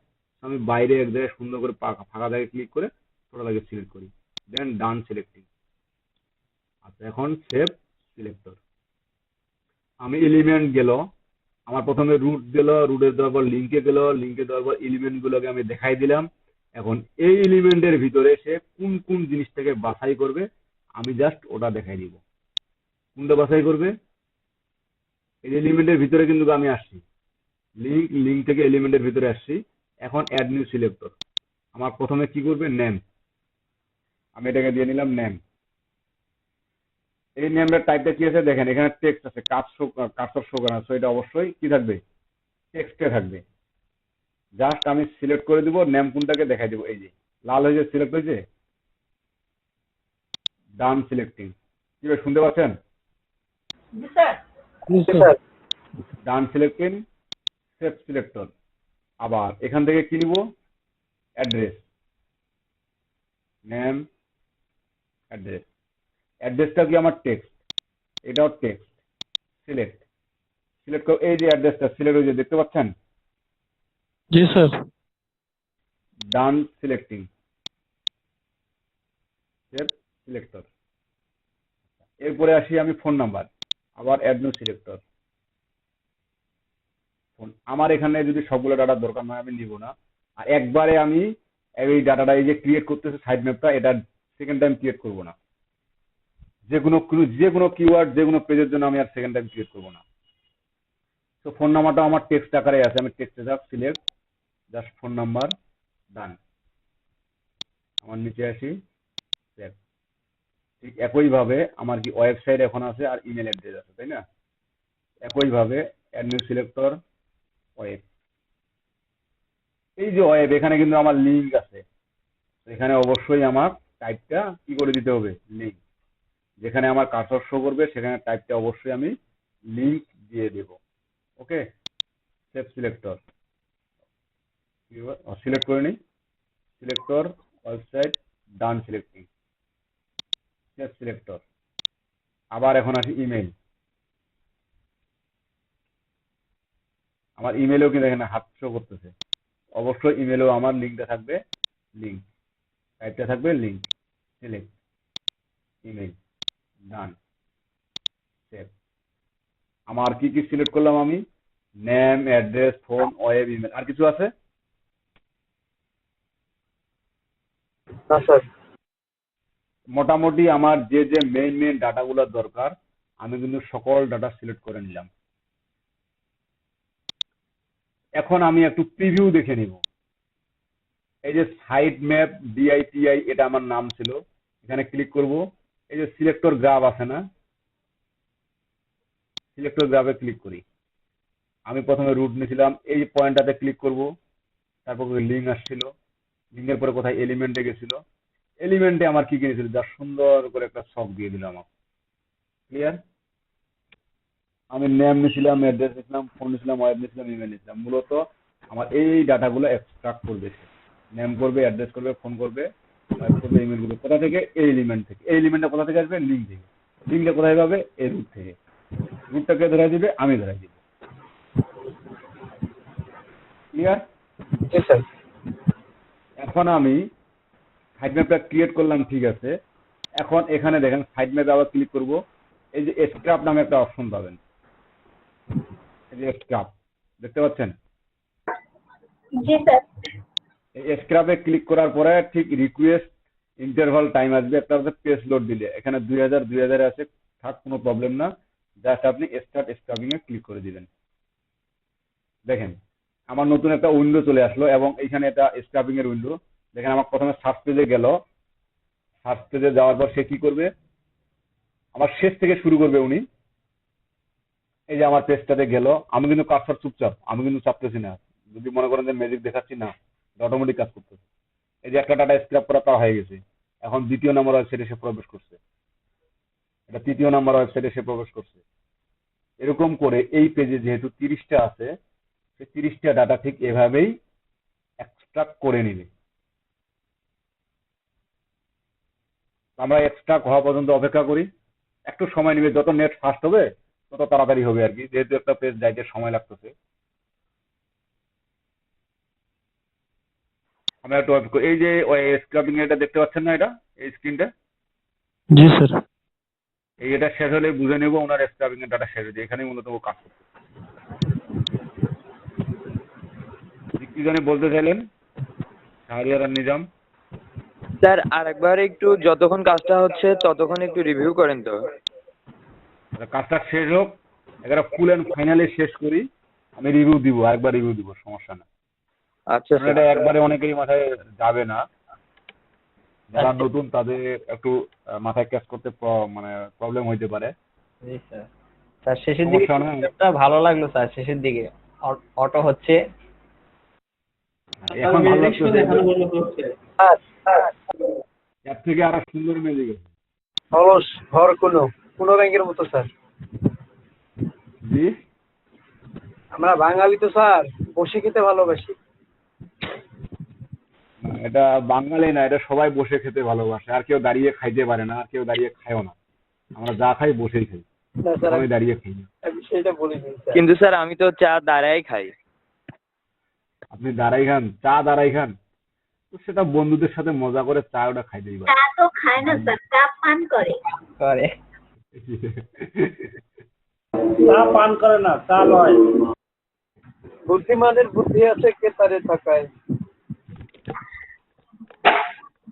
আমি বাইরে এক জায়গায় সুন্দর করে ফাঁকা জায়গায় ক্লিক করে টোটাল আগে সিলেক্ট করি, দেন ডান সিলেক্টিং। আচ্ছা, এখন সেভ সিলেক্টর। আমি এলিমেন্ট গেল, আমার প্রথমে রুট গেল, রুটের দেওয়ার পর লিঙ্কে গেল, লিঙ্কে দেওয়ার পর এলিমেন্ট গুলোকে আমি দেখাই দিলাম। এখন এই এলিমেন্টের ভিতরে সে কোন কোন জিনিসটাকে বাছাই করবে আমি জাস্ট ওটা দেখাই দিব। কোনটা বাছাই করবে, এই এলিমেন্টের ভিতরে কিন্তু আমি আসছি, লিঙ্ক থেকে এলিমেন্টের ভিতরে আসছি। এখন অ্যাড নিউ সিলেক্টর, আমার প্রথমে কি করবে, নেম, আমি এটাকে দিয়ে নিলাম নেম। এই নেমের টাইপটা কি আছে দেখেন, এখানে টেক্সট আছে, কার্সর শো করা, সো এটা অবশ্যই কি থাকবে, টেক্সটে থাকবে। জাস্ট আমি সিলেক্ট করে দিব, নেম কোনটাকে দেখাই দিব, এই যে লাল হয়েছে সিলেক্ট হয়েছে, ডান সিলেক্টিং। কি ভাই শুনতে পাচ্ছেন? জি স্যার। ডান সিলেক্টিং, সেভ সিলেক্টর। আবার এখান থেকে কি নিব, অ্যাড্রেস, নেম, অ্যাড্রেস। অ্যাড্রেসটা কি আমার টেক্সট, এটাও টেক্সট, সিলেক্ট, সিলেক্ট করো, এই যে অ্যাড্রেসটা সিলেক্ট হয়েছে দেখতে পাচ্ছেন, जी सर। ডান সিলেক্টিং, সেভ সিলেক্টর। এরপরে আসি আমি ফোন নাম্বার, আবার অ্যাড নিউ সিলেক্টর। ফোন আমার এখানে যদি সবগুলো ডাটা দরকার নয় আমি নিব না, আর একবারে আমি এই ডাটাটা এই যে ক্রিয়েট করতেছে সাইড ম্যাপটা, এটা সেকেন্ড টাইম ক্রিয়েট করব না। যে কোনো কিওয়ার্ড যে কোনো পেজের জন্য আমি আর সেকেন্ড টাইম ক্রিয়েট করব না। তো ফোন নাম্বারটা আমার টেক্সট আকারে আছে, আমি টেক্সটে যাব, সিলেক্ট, জাস্ট ফোন নাম্বার, ডান। আমার নিচে আসি, সেভ। ঠিক একইভাবে আমার কি ওয়েবসাইট এখন আছে আর ইমেল অ্যাড্রেস আছে, তাই না? একইভাবে অ্যাড নিউ সিলেক্টর, ওয়েব। এই যে ওয়েব, এখানে কিন্তু আমার লিঙ্ক আছে, এখানে অবশ্যই আমার টাইপটা কি করে দিতে হবে, লিঙ্ক। যেখানে আমার কার্সর শো করবে সেখানে টাইপটা অবশ্যই আমি লিঙ্ক দিয়ে দেব। ওকে, সেভ সিলেক্টর, সিলেক্ট করে নিই, সিলেক্টর, ওয়েবসাইট, ডান সিলেক্টিং, সেভ সিলেক্টর। আবার এখন আসি ইমেল। আমার ইমেলও কিন্তু এখানে হাত শো করতেছে, অবশ্যই ইমেলও আমার লিঙ্কটা থাকবে, লিঙ্ক, টাইপটা থাকবে link, select, email, done, save. আমার কি কি সিলেক্ট করলাম আমি, name, address, phone, web, email. আর কিছু আছে? না স্যার। মোটামুটি আমার যে যে মেইন ডাটাগুলো দরকার আমি কিন্তু সকল ডাটা সিলেক্ট করে নিলাম। এখন আমি একটু প্রিভিউ দেখে নিব। এই যে সাইট ম্যাপ ডিআইটিআই, এটা আমার নাম ছিল, এখানে ক্লিক করব। এই যে সিলেক্টর গ্রাফ আছে না, সিলেক্টর গ্রাফে ক্লিক করি। আমি প্রথমে রুট নিয়েছিলাম, এই যে পয়েন্টটাতে ক্লিক করব, তারপর লিঙ্ক আসছিল, লিঙ্কের পরে কোথায় এলিমেন্টে গেছিল, এলিমেন্টে আমার কি গিয়েছিল, যা সুন্দর করে একটা শখ দিয়ে দিল আমার। ক্লিয়ার? আমি নেম নিয়েছিলাম, অ্যাড্রেস নিয়েছিলাম, ফোন নিয়েছিলাম, ওয়েব নিয়েছিলাম, ইমেল নিয়েছিলাম। মূলত আমার এই ডাটাগুলো এক্সট্রাক্ট করবে, নেম করবে, অ্যাড্রেস করবে, ফোন করবে, ওয়েব করবে, ইমেল করবে। কোথা থেকে? এই এলিমেন্ট থেকে। এই এলিমেন্টটা কোথা থেকে আসবে? লিঙ্ক থেকে। লিঙ্কটা কোথায় পাবে? এই রুট থেকে। রুটটাকে ধরে দিবে, আমি ধরে দিব। ক্লিয়ার? জি স্যার। এখন আমি সাইড ম্যাপটা ক্রিয়েট করলাম, ঠিক আছে। এখন এখানে দেখেন সাইড ম্যাপে আবার ক্লিক করব। এই যে স্ক্রাপ নামে একটা অপশন পাবেন, এই যে স্ক্রাপ দেখতে পাচ্ছেন? জি স্যার। এই স্ক্রাপে ক্লিক করার পরে ঠিক রিকোয়েস্ট ইন্টারভাল টাইম আসবে, একটা পেজ লোড দিলে এখানে 2000 আছে, থাক, কোনো প্রবলেম না। জাস্ট আপনি স্টার্ট স্ক্রাপিং এ ক্লিক করে দিবেন। দেখেন আমার নতুন একটা উইন্ডো চলে আসলো এবং এখানে এটা স্ক্রাপিং এর উইন্ডো। দেখেন আমার প্রথমে সার্চ পেজে গেল, সার্চ পেজে যাওয়ার পর সে কি করবে, আমার শেষ থেকে শুরু করবে উনি। এই যে আমার পেজটাতে গেল, আমি কিন্তু কার্সর চুপচাপ, আমি কিন্তু চাপতেছি না। যদি মনে করেন যে ম্যাজিক দেখাচ্ছি না, অটোমেটিক কাজ করতেছে। এই যে একটা ডাটা স্ক্র্যাপ করা তা হয়ে গেছে। এখন দ্বিতীয় নাম্বার ওয়েবসাইটে সে প্রবেশ করছে, এটা তৃতীয় নাম্বার ওয়েবসাইটে সে প্রবেশ করছে। এরকম করে এই পেজে যেহেতু 30টা আছে, সে 30টা ডাটা ঠিক এভাবেই এক্সট্রাক্ট করে নিবে। আমরা এক্সট্রাক্ট হওয়া পর্যন্ত অপেক্ষা করি, একটু সময় নেবে, যত নেট ফাস্ট হবে তত তাড়াতাড়ি হবে আর কি, যেহেতু একটা পেজ যাইতে সময় লাগতেছে। আমরা একটু এই যে স্ক্রাপিং এটা দেখতে পাচ্ছেন না, এটা এই স্ক্রিনটা, जी सर। এই এটা শেষ হলে বুঝে নেবো ওনার স্ক্রাপিং এর ডাটা শেষ হয়েছে। এখানেই মূলত ও কাজ করছে। কি জানি বলতে চাইলেন শাহরিয়ার আর নিজাম? স্যার আরেকবার একটু, যতক্ষণ কাজটা হচ্ছে ততক্ষণ একটু রিভিউ করেন তো। কাজটা শেষ হোক, এখানে ফুল এন্ড ফাইনালি শেষ করি, আমি রিভিউ দিব, আরেকবার রিভিউ দিব, সমস্যা না। আচ্ছা কারণ এটা একবারে অনেকেরই মাথায় যাবে না, যারা নতুন তাদের একটু মাথায় ক্যাচ করতে মানে প্রবলেম হইতে পারে। জি স্যার। স্যার শেষের দিকে সমস্যা নাই। একটা ভালো লাগলো স্যার, শেষের দিকে অটো হচ্ছে। এখন ভালো লাগছে, স্যার এর থেকে আরো সুন্দর ম্যাজিক আছে। অলস ঘর কোনো ব্যাংকের মতো স্যার। জি, আমরা বাঙালি তো স্যার, বসে খেতে ভালোবাসি। না, এটা বাঙালি না, এটা সবাই বসে খেতে ভালোবাসে। আর কেউ দাঁড়িয়ে খাইতে পারে না, আর কেউ দাঁড়িয়ে খায়ও না। আমরা যা খাই বসেই খাই, না স্যার, আমি দাঁড়িয়ে খাই না। আমি সেটা বলিনি স্যার। কিন্তু স্যার আমি তো চা দাঁড়াই খাই। আপনি দাঁড়াই খান, চা দাঁড়াই খান, তো সেটা বন্ধুদের সাথে মজা করে চা ওটা খাইতেই পারে। চা তো খায় না স্যার, চা পান করে। করে চা পান করে না, চা লয়। বুদ্ধিমানের বুদ্ধি আছে কেতারে থাকায়।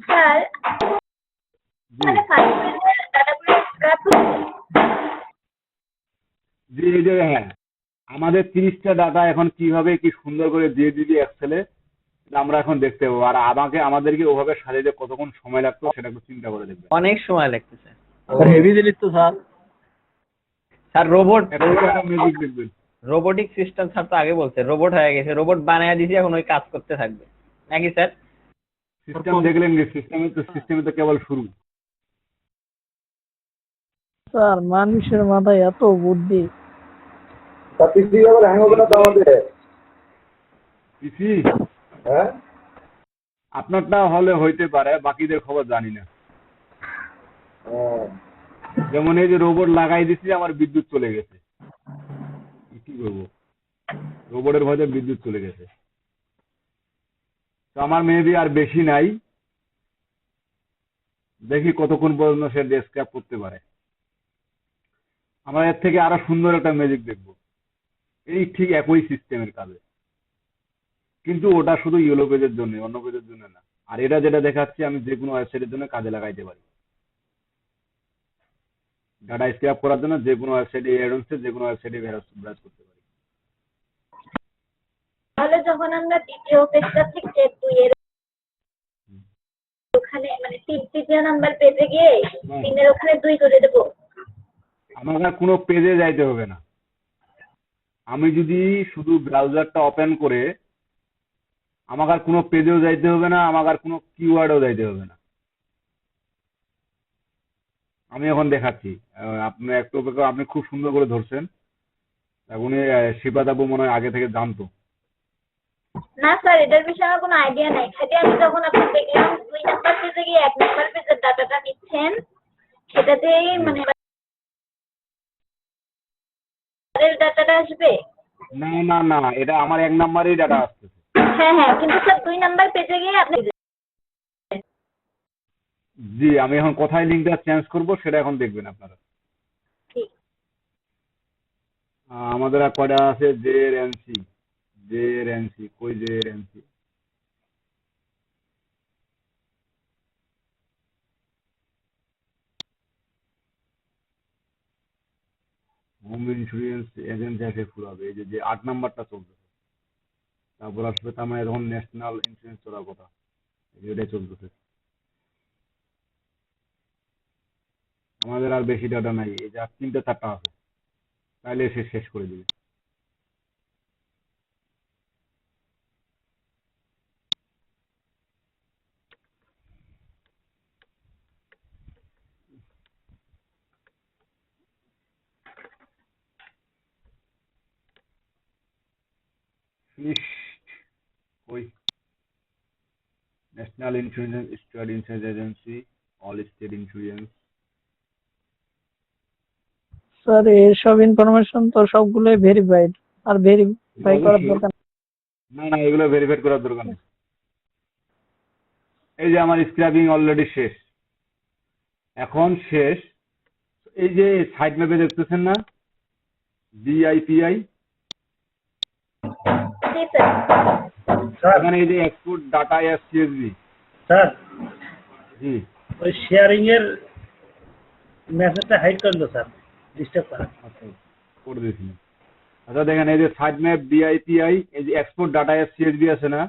স্যার জি মানে 5 মিনিটের ডাটাগুলো স্ক্র্যাপ হচ্ছে। জি, এই যে হ্যাঁ, আমাদের 30টা ডাটা এখন কিভাবে কি সুন্দর করে দিয়ে দিবি এক্সেলে, আমরা এখন দেখতে পাবো। আর আমাদেরকে ওভাবে সাজাইতে কতক্ষণ সময় লাগতো সেটা একটু চিন্তা করে দেখবেন। অনেক সময় লাগতেছে। হেভি জিনিস তো স্যার। স্যার রোবট এখন একটা মিউজিক দেখবেন। রোবোটিক সিস্টেম স্যার তো আগে বলছে রোবট হয়ে গেছে, রোবট বানায় দিয়েছি, এখন ওই কাজ করতে থাকবে নাকি স্যার? সিস্টেম দেখলেন যে সিস্টেমে তো কেবল শুরু। স্যার মানুষের মাথায় এত বুদ্ধি। পিসি আবার হ্যাং হবে না তো আমাদের? পিসি হ্যাঁ, আপনারটা হলে হইতে পারে, বাকিদের খবর জানি না। যেমন এই যে রোবট লাগাই দিছি, আমার বিদ্যুৎ চলে গেছে, কি করবো? রোবটের ভয়ে বিদ্যুৎ চলে গেছে। তো আমার মেবি আর বেশি নাই, দেখি কতক্ষণ পর্যন্ত সে ডেস্কটপ করতে পারে। আমরা এর থেকে আরো সুন্দর একটা ম্যাজিক দেখবো, এই ঠিক একই সিস্টেমের কাজে, কিন্তু ওটা শুধু ইয়েলো পেজের জন্য, অন্য পেজের জন্য না। আর এটা যেটা দেখাচ্ছি আমি যে কোনো ওয়েবসাইটের জন্য কাজে লাগাইতে পারি। ডাটা স্ক্র্যাপ করার জন্য যে কোনো ওয়েবসাইটে অ্যাডভান্সে যে কোনো ওয়েবসাইটে ব্রাউজ করতে পারি। তাহলে যখন আমরা দ্বিতীয় পেজটা থেকে 2 এর ওখানে মানে তৃতীয় নাম্বার পেজে গিয়ে 3 এর ওখানে 2 করে দেবো। আমার আর কোনো পেজে যাইতে হবে না। আমি যদি শুধু ব্রাউজারটা ওপেন করে, আমাকে আর কোনো পেজেও যাইতে হবে না, আমাকে আর কোনো কিওয়ার্ডও যাইতে হবে না। আমি এখন দেখাচ্ছি। আপনি একটু অপেক্ষা, আপনি খুব সুন্দর করে ধরছেন। উনি শিবাদাবু মনে হয় আগে থেকে জানতো। না স্যার, এটার বিষয়ে আমার কোনো আইডিয়া নাই। খালি আমি যখন আপনি দেখলাম 2 নাম্বার পেজে গিয়ে 1 নাম্বার পেজের ডাটাটা নিচ্ছেন, সেটাতেই মানে এর ডাটাটা আসবে। না না না, এটা আমার 1 নাম্বারেই ডাটা আসতেছে। হ্যাঁ হ্যাঁ, কিন্তু স্যার 2 নাম্বার পেজে গিয়ে আপনি জি, আমি এখন কোথায় লিঙ্কটা চেঞ্জ করব সেটা এখন দেখবেন আপনারা। ঠিক। আমাদের আর কয়টা আছে? জেএনসি কই জেএনসি? হোম ইন্স্যুরেন্স এজেন্সি আছে ফুরাবে, এই যে 8 নাম্বারটা চলতেছে। তারপর আসবে তার মানে এখন ন্যাশনাল ইন্স্যুরেন্স চলার কথা, এটাই চলতেছে। আমাদের আর বেশি ডাটা নাই, এই যে আর 3-4টা আছে, তাইলে এসে শেষ করে দিবে। ওই national insurance, state insurance agency, all state insurance. Sir এর সব ইনফরমেশন তো সবগুলোই ভেরিফাইড, আর ভেরিফাই করার দরকার নেই। না না, এগুলো ভেরিফাই করার দরকার নেই। এই যে আমার স্ক্র্যাপিং অলরেডি শেষ, এখন শেষ। এই যে সাইড ম্যাপে দেখতেছেন না ডিআইপিআই, জি স্যার। এখানে এই যে export data as CSV. Sir ji, ওই শেয়ারিং এর মেসেজটা হাইড করলো স্যার, ডিস্টার্ব করে। আচ্ছা করে দিয়েছিলেন। আচ্ছা দেখেন, এই যে সাইড ম্যাপ ডিআইপিআই, এই যে এক্সপোর্ট ডাটা এস সিএসভি আছে না,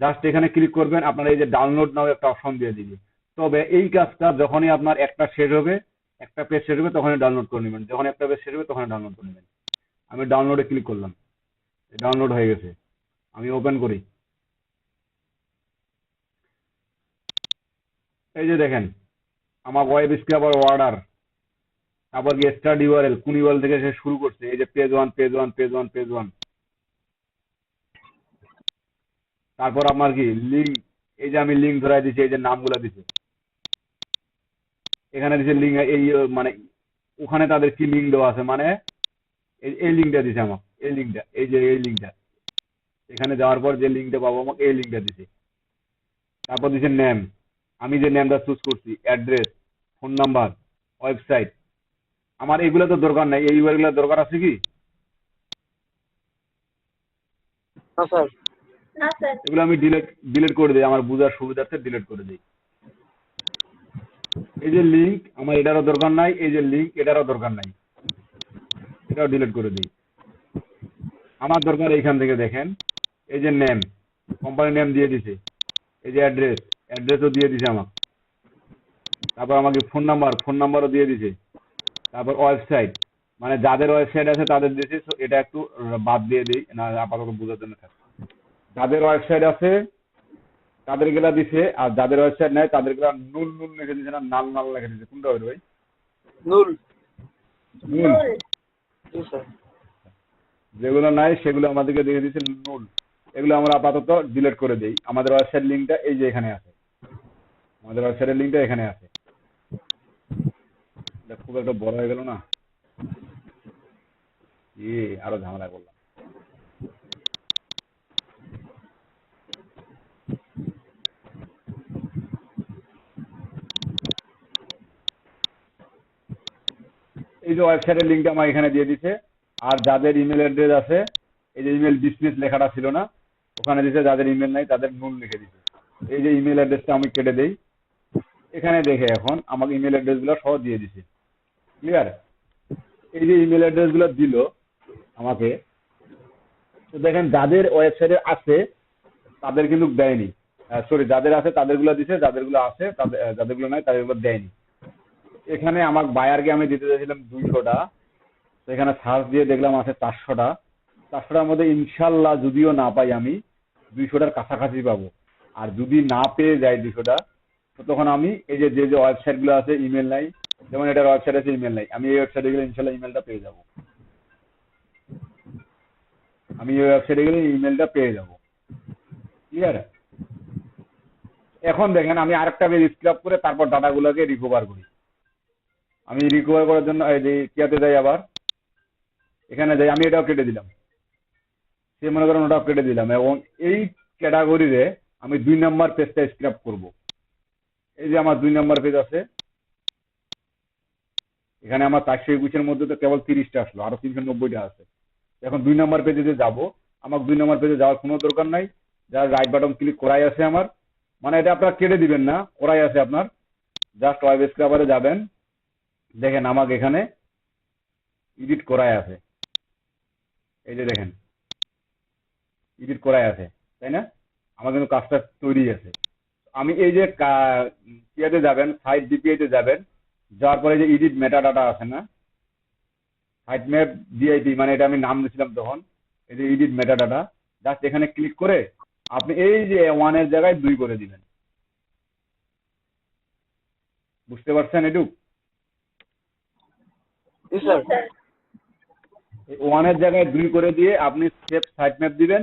জাস্ট এখানে ক্লিক করবেন, আপনার এই যে ডাউনলোড নাও একটা অপশন দিয়ে দিবে। তবে এই কাজটা যখনই আপনার একটা শেষ হবে, একটা পেজ শেষ হবে, তখনই ডাউনলোড করে নেবেন। যখন একটা পেজ শেষ হবে তখনই ডাউনলোড করে নেবেন। আমি ডাউনলোডে ক্লিক করলাম, ডাউনলোড হয়ে গেছে। আমি ওপেন করি, এই যে দেখেন আমার ওয়েব স্ক্র্যাপার অর্ডার, তারপর কি স্টার্ট ইউআরএল, কোন ইউআরএল থেকে সে শুরু করছে, এই যে পেজ 1 পেজ 1 পেজ 1 পেজ 1। তারপর আপনার কি লিঙ্ক, এই যে আমি লিঙ্ক ধরাই দিছি, এই যে নামগুলো দিছে, এখানে দিছে লিঙ্ক, এই মানে ওখানে তাদের কি লিঙ্ক দেওয়া আছে, মানে এই লিঙ্কটা দিছে আমার, এই লিঙ্কটা, এই যে এই লিঙ্কটা, এখানে যাওয়ার পর যে লিঙ্কটা পাবো আমাকে এই লিঙ্কটা দিছে। তারপর দিছে নেম, আমি যে নেমটা চুজ করছি, অ্যাড্রেস, ফোন নাম্বার, ওয়েবসাইট। আমার এগুলো তো দরকার নাই, এই ইউআরএল দরকার আছে কি? না স্যার। এগুলো আমি ডিলিট করে দিই, আমার বোঝার সুবিধার্থে ডিলিট করে দিই। এই যে লিঙ্ক, আমার এটারও দরকার নাই, এই যে লিঙ্ক এটারও দরকার নাই, এটাও ডিলিট করে দিই। আমার দরকার এইখান থেকে দেখেন, এই যে নেম, কোম্পানি নেম দিয়ে দিছে, এই যে অ্যাড্রেসও দিয়ে দিছে আমাকে, তারপর আমাকে ফোন নাম্বারও দিয়ে দিছে, তারপর ওয়েবসাইট, মানে যাদের ওয়েবসাইট আছে তাদের দিয়েছে। তো এটা একটু বাদ দিয়ে দিই, না আপাতত বোঝার জন্য থাকে। যাদের ওয়েবসাইট আছে তাদের গুলা দিছে, আর যাদের ওয়েবসাইট নাই তাদের গুলা নুল লিখে দিছে, না নাল নাল লিখে দিছে, কোনটা হবে ভাই? নুল। নুল। যেগুলো নাই সেগুলো আমাদেরকে দিয়ে দিচ্ছে নুল। এগুলো আমরা আপাতত ডিলিট করে দেই। আমাদের ওয়েবসাইট লিঙ্কটা এই যে এখানে আছে, আমাদের ওয়েবসাইটের লিঙ্কটা এখানে আছে। এটা খুব একটা বড় হয়ে গেল না, আরো ঝামেলা করলাম। এই যে ওয়েবসাইটের লিঙ্কটা আমার এখানে দিয়ে দিছে। আর যাদের ইমেল অ্যাড্রেস আছে, এই যে ইমেল বিজনেস লেখাটা ছিল না, ওখানে দিছে যাদের ইমেল নাই তাদের নুল লিখে দিছে। এই যে ইমেল অ্যাড্রেসটা আমি কেটে দেই, এখানে দেখে এখন আমাকে ইমেল অ্যাড্রেস গুলো সহ দিয়ে দিছে। ক্লিয়ার? এই যে ইমেল অ্যাড্রেস গুলো দিল আমাকে, তো দেখেন যাদের ওয়েবসাইটে আছে তাদের কিন্তু দেয়নি, সরি যাদের আছে তাদেরগুলো দিছে, যাদেরগুলো আছে যাদেরগুলো নাই তাদেরগুলো দেয়নি। এখানে আমার বায়ারকে আমি দিতে চাইছিলাম 200টা, সেখানে সার্চ দিয়ে দেখলাম আছে 400টা। 400টার মধ্যে ইনশাল্লাহ যদিও না পাই আমি 200টার কাছাকাছি পাবো। আর যদি না পেয়ে যাই 200টা, তো তখন আমি এই যে যে ওয়েবসাইট গুলো আছে ইমেল নাই, যেমন এটার ওয়েবসাইট আছে ইমেল নাই, আমি এই ওয়েবসাইটে গেলে ইনশাল্লাহ ইমেলটা পেয়ে যাবো। আমি এই ওয়েবসাইটে গেলে ইমেলটা পেয়ে যাবো। ক্লিয়ার? এখন দেখেন আমি আরেকটা পেজ স্ক্রাপ করে তারপর ডাটাগুলোকে রিকভার করি। আমি রিকভার করার জন্য এই যে কিয়াতে যাই, আবার এখানে যাই, আমি এটাও কেটে দিলাম, সে মনে করেন ওটাও কেটে দিলাম, এবং এই ক্যাটাগরিতে আমি 2 নম্বর পেজটা স্ক্রাপ করব। এই যে আমার 2 নম্বর পেজ আছে, এখানে আমার 421 মধ্যে তো কেবল 30টা আসলো, আরো 390টা আছে। এখন 2 নম্বর পেজে যে যাবো, আমার 2 নম্বর পেজে যাওয়ার কোনো দরকার নাই, যার রাইট বাটন ক্লিক করাই আছে আমার, মানে এটা আপনারা কেটে দিবেন না, করাই আছে আপনার। জাস্ট ওয়েব স্ক্রাবারে যাবেন, দেখেন আমাকে এখানে এডিট করাই আছে, এই যে দেখেন এডিট করাই আছে, তাই না? আমার কিন্তু কাজটা তৈরি আছে। আমি এই যে কিয়াতে যাবেন, সাইট ডিপিআইতে যাবেন, যাওয়ার পরে যে এডিট মেটা ডাটা আছে না, সাইট ম্যাপ ডিআইটি, মানে এটা আমি নাম দিয়েছিলাম তখন, এই যে এডিট মেটা ডাটা, জাস্ট এখানে ক্লিক করে আপনি এই যে 1 এর জায়গায় 2 করে দিবেন। বুঝতে পারছেন এটুক? 1 এর জায়গায় 2 করে দিয়ে আপনি সেভ সাইট ম্যাপ দিবেন,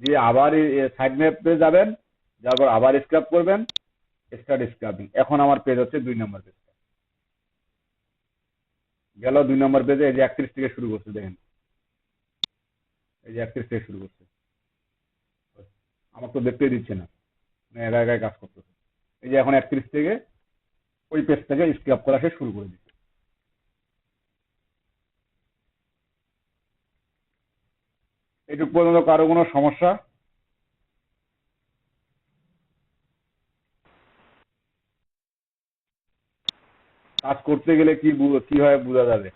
দিয়ে আবার সাইট ম্যাপে যাবেন, যাওয়ার পর আবার স্ক্রাব করবেন, স্টার্ট স্ক্রাবিং। এখন আমার পেজ হচ্ছে 2 নম্বর পেজ গেল। 2 নম্বর পেজে এই যে 31 থেকে শুরু করছে, দেখেন এই যে 31 থেকে শুরু করছে, আমার তো দেখতেই দিচ্ছে না, একা একাই কাজ করতেছে। এই যে এখন 31 থেকে ওই পেজ থেকে স্ক্রাব করা সে শুরু করে দিচ্ছে। এটুক পর্যন্ত কারো কোনো সমস্যা? কাজ করতে গেলে কি হয় বোঝা যাবে।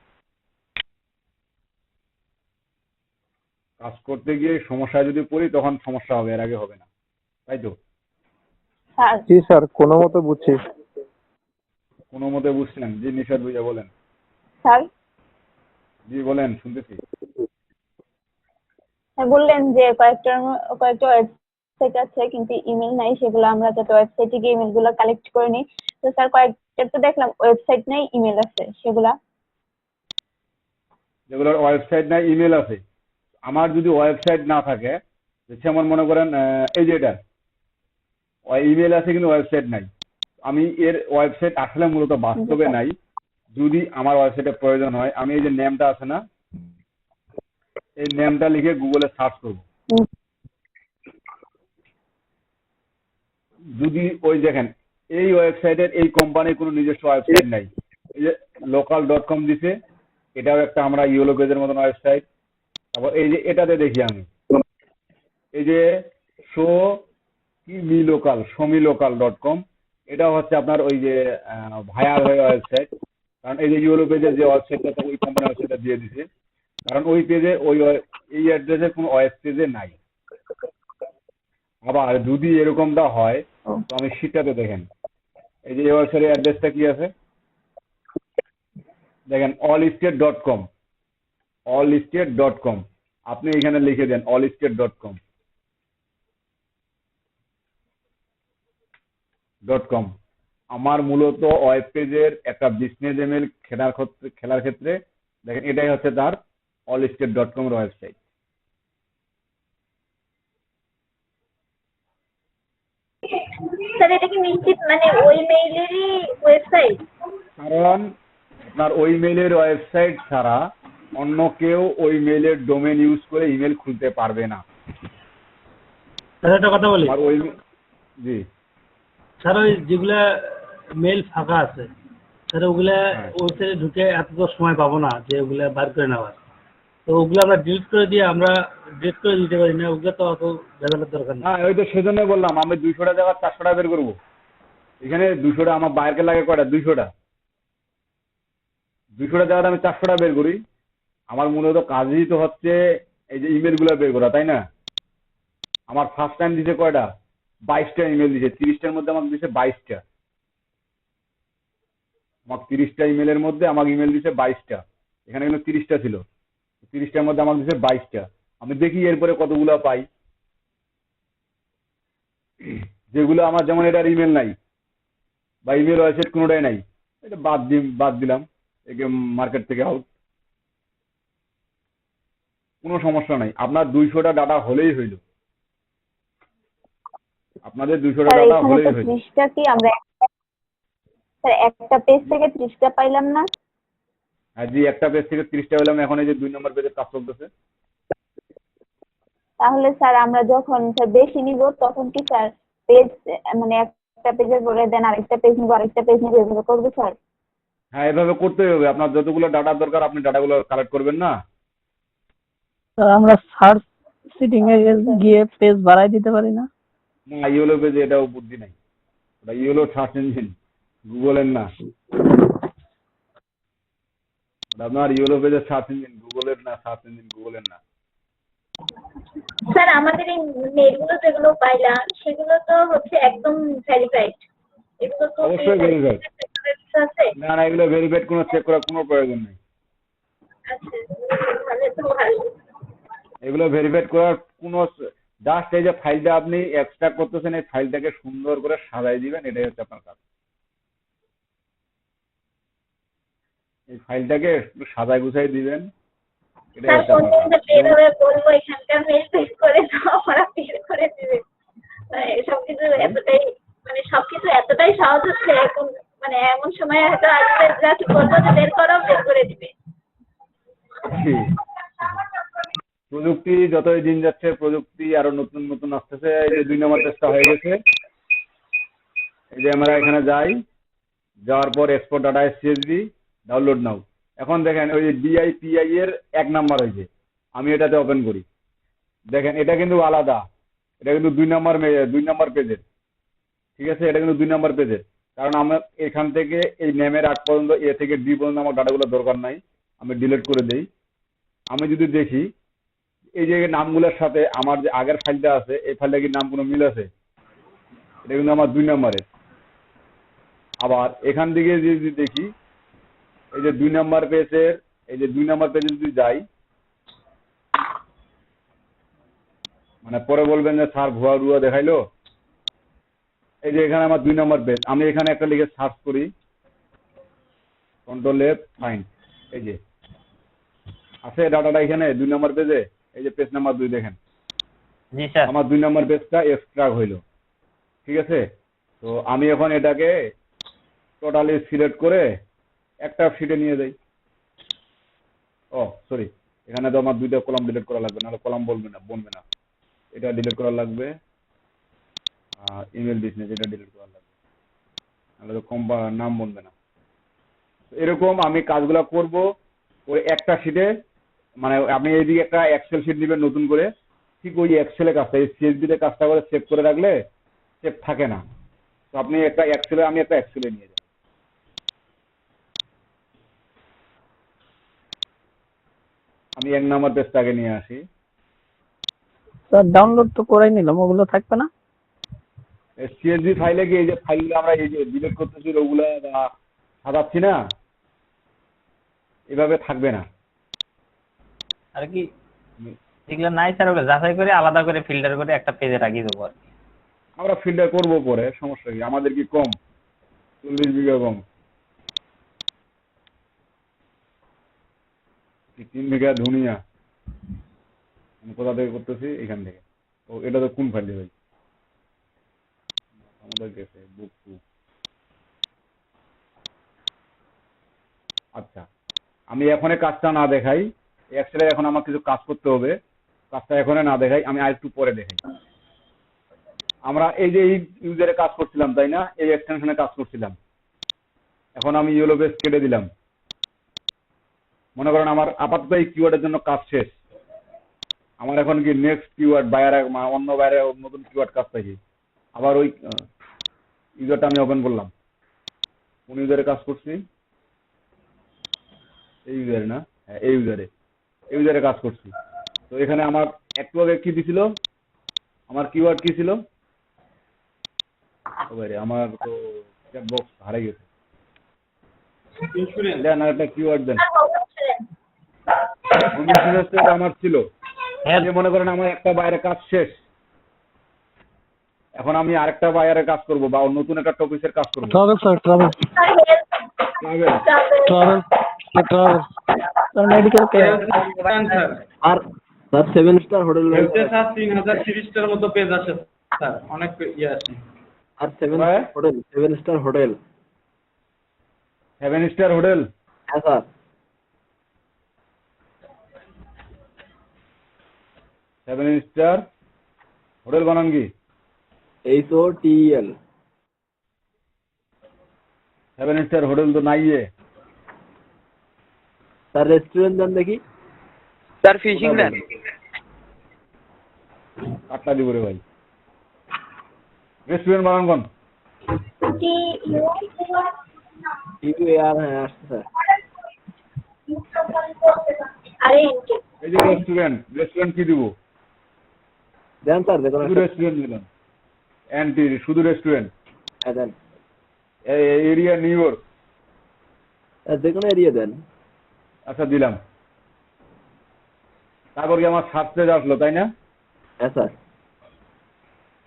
কাজ করতে গিয়ে সমস্যায় যদি পড়ি তখন সমস্যা হবে, এর আগে হবে না, তাই তো? স্যার জি স্যার, কোনো মতো বুঝছি। কোনো মতে বুঝছেন? জি নিশাদ ভাইয়া বলেন। স্যার জি বলেন, শুনতেছি। বললেন যে কয়েকটা ওয়েবসাইট আছে কিন্তু ইমেল নাই, সেগুলো আমরা যাতে ওয়েবসাইটে গিয়ে ইমেল গুলো কালেক্ট করে নিই। তো স্যার কয়েকটা তো দেখলাম ওয়েবসাইট নাই ইমেল আছে, সেগুলা যেগুলোর ওয়েবসাইট নাই ইমেল আছে, আমার যদি ওয়েবসাইট না থাকে, যেমন মনে করেন এই যে এটা ইমেল আছে কিন্তু ওয়েবসাইট নাই, আমি এর ওয়েবসাইট আসলে মূলত বাস্তবে নাই। যদি আমার ওয়েবসাইটের প্রয়োজন হয়, আমি এই যে নেমটা আছে না, এই নেমটা লিখে গুগলে সার্চ করব। যদি ওই দেখেন এই ওয়েবসাইটের এই কোম্পানির কোনো নিজস্ব ওয়েবসাইট নাই, এই যে local.com দিছে, এটাও একটা আমরা ইয়েলো পেজের মতন ওয়েবসাইট। তারপর এই যে এটাতে দেখি আমি, এই যে শো কি মি লোকাল, shomilocal.com, এটা হচ্ছে আপনার ওই যে ভায়ার হয়ে ওয়েবসাইট। কারণ এই যে ইয়েলো পেজের যে ওয়েবসাইটটা ওই কোম্পানি ওয়েবসাইটটা দিয়ে দিছে, কারণ ওই পেজে এই অ্যাড্রেসের কোনো ওয়েব পেজে নাই। আবার যদি এরকমটা হয় তো আমি শীটটাতে দেখেন, এই যে ওয়েবসাইটের অ্যাড্রেসটা কি আছে দেখেন, allstate.com, allstate.com, আপনি এখানে লিখে দেন allstate.com, আমার মূলত ওয়েব পেজের একটা বিজনেস ইমেল খেলার ক্ষেত্রে দেখেন এটাই হচ্ছে তার allstate.com এর ওয়েবসাইট। স্যার এটা কি নিশ্চিত মানে ওই মেইলেরই ওয়েবসাইট? কারণ আপনার ওই মেইলের ওয়েবসাইট ছাড়া অন্য কেউ ওই মেইলের ডোমেন ইউজ করে ইমেল খুলতে পারবে না। স্যার একটা কথা বলি, আর ওই জি স্যার ওই যেগুলা মেল ফাঁকা আছে স্যার ওগুলা হ্যাঁ। ওয়েবসাইটে ঢুকে এত তো সময় পাবো না যে ওগুলা বার করে নেওয়ার, তো ওগুলো আমরা ডিলিট করে দিয়ে আমরা ডিলিট করে দিতে পারি না, ওগুলো তো অত ভেজালের দরকার নেই। হ্যাঁ, ওই তো সেজন্যই বললাম আমি 200টা জায়গা 400টা বের করবো। এখানে 200টা আমার বাইরে লাগে কয়টা, 200টা জায়গাটা আমি 400টা বের করি। আমার মূলত কাজই তো হচ্ছে এই যে ইমেল গুলো বের করা, তাই না? আমার ফার্স্ট টাইম দিছে কয়টা, 22টা ইমেল দিছে, 30টার মধ্যে আমাকে দিছে 22টা। আমার 30টা ইমেলের মধ্যে আমাকে ইমেল দিছে 22টা, এখানে কিন্তু 30টা ছিল, 30টার মধ্যে আমাকে দিছে 22টা। আমি দেখি এরপরে কতগুলো পাই, যেগুলো আমার যেমন এটার ইমেল নাই বা ইমেল ওয়েবসাইট কোনোটাই নাই, এটা বাদ দিলাম, একে মার্কেট থেকে আউট। কোনো সমস্যা নাই, আপনার 200টা ডাটা হলেই হইল, আপনাদের 200টা স্যার ডাটা এখানে হলেই তো হইল। 30টা কি আমরা স্যার একটা পেজ থেকে 30টা পাইলাম না? আর জি, একটা পেজ থেকে 30টা হলাম, এখন এই যে 2 নম্বর পেজে কাজ চলতেছে। তাহলে স্যার আমরা যখন স্যার বেশি নিব তখন কি স্যার পেজ মানে একটা পেজের পরে দেন আরেকটা পেজ নিব, আরেকটা পেজ নিব, এভাবে করবো স্যার? হ্যাঁ, এভাবে করতেই হবে, আপনার যতগুলো ডাটার দরকার আপনি ডাটাগুলো কালেক্ট করবেন না। স্যার আমরা সার্চ সিটিং এ গিয়ে পেজ বাড়াই দিতে পারি না? না, ইয়েলো পেজে এটাও বুদ্ধি নাই, ওটা ইয়েলো সার্চ ইঞ্জিন, গুগলের না। ওটা আপনার ইয়েলো পেজের সার্চ ইঞ্জিন, গুগলের না, সার্চ ইঞ্জিন গুগলের না। স্যার আমাদের এই মেলগুলো যেগুলো পাইলাম সেগুলো তো হচ্ছে একদম ভেরিফাইড, এগুলো তো অবশ্যই ভেরিফাইড। আছে। না না, এগুলো ভেরিফাইড কোনো চেক করার কোনো প্রয়োজন নেই। আচ্ছা, তাহলে তো ভালো। এগুলো ভেরিফাইড করার কোনো, জাস্ট এই যে ফাইলটা আপনি এক্সট্রাক্ট করতেছেন, এই ফাইলটাকে সুন্দর করে সাজাই দিবেন, এটাই হচ্ছে আপনার কাজ। এই ফাইলটাকে একটু সাজাই গুছাই দিবেন, এটাই স্যার হচ্ছে কোন আপনার কাজ। দিন বের হয়ে বলবো এখানকার মেল পেজ করে দাও, আমরা বের করে দিবে। মানে সবকিছু এতটাই মানে সবকিছু এতটাই সহজ হচ্ছে এখন, মানে এমন সময় হয়তো আসবে যা কি বলবো যে বের করো, বের করে দিবে। জি। প্রযুক্তি যতই দিন যাচ্ছে, প্রযুক্তি আরো নতুন নতুন আসতেছে। এই যে 2 নম্বর পেজটা হয়ে গেছে, এই যে আমরা এখানে যাই, যাওয়ার পর এক্সপোর্ট ডাটা সিএসভি ডাউনলোড নাও। এখন দেখেন ওই যে ডিআইপিআই এর 1 নাম্বার হয়েছে, আমি এটাতে ওপেন করি, দেখেন এটা কিন্তু আলাদা, এটা কিন্তু 2 নম্বর পেজের, ঠিক আছে? এটা কিন্তু 2 নম্বর পেজের, কারণ আমার এখান থেকে এই নেমের আগ পর্যন্ত, এ থেকে ডি পর্যন্ত আমার ডাটাগুলো দরকার নাই, আমি ডিলিট করে দেই। আমি যদি দেখি এই যে নামগুলোর সাথে আমার যে আগের ফাইলটা আছে, এই ফাইলটা কি নাম কোনো মিল আছে? এটা কিন্তু আমার 2 নম্বরের। আবার এখান থেকে যদি দেখি, এই যে 2 নম্বর পেজের, এই যে 2 নম্বর পেজে যদি যাই, মানে পরে বলবেন যে স্যার ভুয়া রুয়া দেখাইলো। এই যে এখানে আমার 2 নম্বর পেজ, আমি এখানে একটা লিখে সার্চ করি, কন্ট্রোল এফ ফাইন্ড, এই যে আছে ডাটাটা এখানে 2 নম্বর পেজে, এই যে পেজ নাম্বার 2 দেখেন, জি স্যার। আমার 2 নম্বর পেজটা এক্সট্রাক্ট হইলো, ঠিক আছে? তো আমি এখন এটাকে টোটালি সিলেক্ট করে একটা শিটে নিয়ে যাই। ও সরি, এখানে তো আমার 2টা কলাম ডিলিট করা লাগবে, নাহলে কলাম বলবে না, এটা ডিলিট করা লাগবে। ইমেল বিজনেস, এটা ডিলিট করা লাগবে, নাহলে তো নাম বলবে না। তো এরকম আমি কাজগুলো করব ওই একটা শিটে, মানে আপনি এইদিকে একটা এক্সেল শিট নেবেন নতুন করে, ঠিক ওই এক্সেলে কাজটা, এই সিএসবি তে কাজটা করে সেভ করে রাখলে সেভ থাকে না। তো আপনি একটা এক্সেলে, আমি একটা এক্সেলে নিয়ে যাই। আমি 1 নম্বর পেজটাকে নিয়ে আসি। স্যার ডাউনলোড তো করাই নিলাম, ওগুলো থাকবে না? সিএসভি ফাইলে কি এই যে ফাইলগুলো আমরা এই যে ডিলিট করতেছি ওগুলো বা সাজাচ্ছি না, এভাবে থাকবে না। আর কি এগুলো নাই স্যার, ওগুলো যাচাই করে আলাদা করে ফিল্টার করে একটা পেজে রাখিয়ে দেবো আর কি। আমরা ফিল্টার করবো পরে, সমস্যা কি, আমাদের কি কম 40 বিঘা কম, 3 বিঘা ধুনিয়া। আমি কোথা থেকে করতেছি, এখান থেকে। তো এটা তো কোন ফাইলে ভাই, আমাদের কাছে বুক টু। আচ্ছা, আমি এখন এই কাজটা না দেখাই, এক্সেলে এখন আমার কিছু কাজ করতে হবে, কাজটা এখন না দেখাই, আমি আর একটু পরে দেখাই। আমরা এই যে ইউজারে কাজ করছিলাম তাই না, এই এক্সটেনশনে কাজ করছিলাম, এখন আমি ইয়েলো পেজ কেটে দিলাম। মনে করেন আমার আপাতত এই কিওয়ার্ডের জন্য কাজ শেষ, আমার এখন কি নেক্সট কিওয়ার্ড বাইরে, অন্য বাইরে নতুন কিওয়ার্ড কাজ পাইছি, আবার ওই ইউজারটা আমি ওপেন করলাম। কোন ইউজারে কাজ করছি, এই ইউজারে না, হ্যাঁ এই ইউজারে কাজ করছি। তো এখানে আমার একটু আগে কি দিছিল, আমার কিওয়ার্ড কি ছিল, আমার তো চ্যাট বক্স হারিয়ে গেছে, দেন আর একটা কিওয়ার্ড দেন। আমার ছিল, যে মনে করেন আমার একটা বাইরে কাজ শেষ, এখন আমি আরেকটা বাইরে কাজ করব বা নতুন একটা টপিকের কাজ করব। Travel sir, travel travel travel sir, medical care. আর স্যার 7 স্টার হোটেল হেলথে স্যার 3000 সিরিজটার মতো পেজ আছে স্যার, অনেক ইয়ে আছে। আর 7 hotel, 7 star hotel. 7 star hotel, হ্যাঁ স্যার। 7 স্টার হোটেল বানান কি, HOTEL। 7 স্টার হোটেল তো নাই। স্যার রেস্টুরেন্ট দেন দেখি। স্যার ফিশিং নেন। আটটা দিব রে ভাই, রেস্টুরেন্ট বানান কোন, TUAR। হ্যাঁ আসছে স্যার। আরে এই যে রেস্টুরেন্ট কি দিব, দেন স্যার দেখুন। শুধু রেস্টুরেন্ট দিলাম, এন্টি শুধু রেস্টুরেন্ট। হ্যাঁ দেন। এরিয়া নিউ ইয়র্ক, দেখুন এরিয়া দেন। আচ্ছা দিলাম। তারপর কি আমার সার্চ পেজ আসলো তাই না, হ্যাঁ স্যার।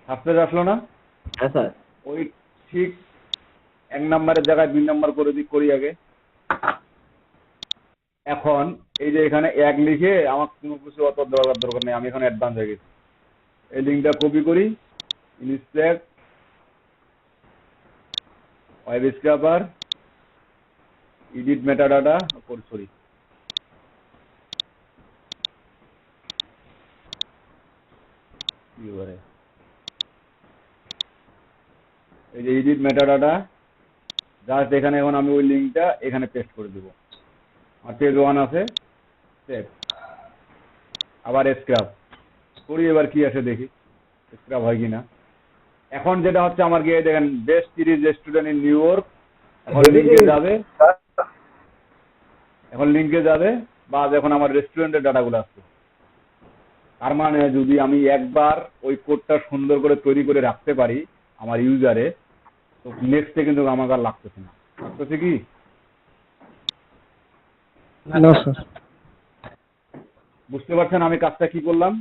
সার্চ পেজ আসলো না, হ্যাঁ স্যার। ওই ঠিক 1 নম্বরের জায়গায় 2 নম্বর করে করি আগে। এখন এই যে এখানে 1 লিখে আমার কোনো কিছু অত দরকার নেই, আমি এখন অ্যাডভান্স হয়ে গেছি। এই লিঙ্কটা কপি করি, instant web scraper, edit metadata, sorry এই যে এডিট মেটাডাটা, জাস্ট এখানে এখন আমি ওই লিঙ্কটা এখানে পেস্ট করে দেবো। আর পেজ 1 আছে, সেভ, আবার স্ক্রাব করি, এবার কি আসে দেখি স্ক্রাব হয় কিনা। এখন যেটা হচ্ছে আমার গিয়ে দেখেন best series restaurant in new York, এখন লিঙ্কে যাবে, বা এখন আমার রেস্টুরেন্টের ডাটাগুলো আসছে। তার মানে যদি আমি একবার ওই কোডটা সুন্দর করে তৈরি করে রাখতে পারি আমার ইউজারে, তো নেক্সটে কিন্তু আমার আর লাগতেছে না। লাগতেছে কি না স্যার। বুঝতে পারছেন আমি কাজটা কি করলাম?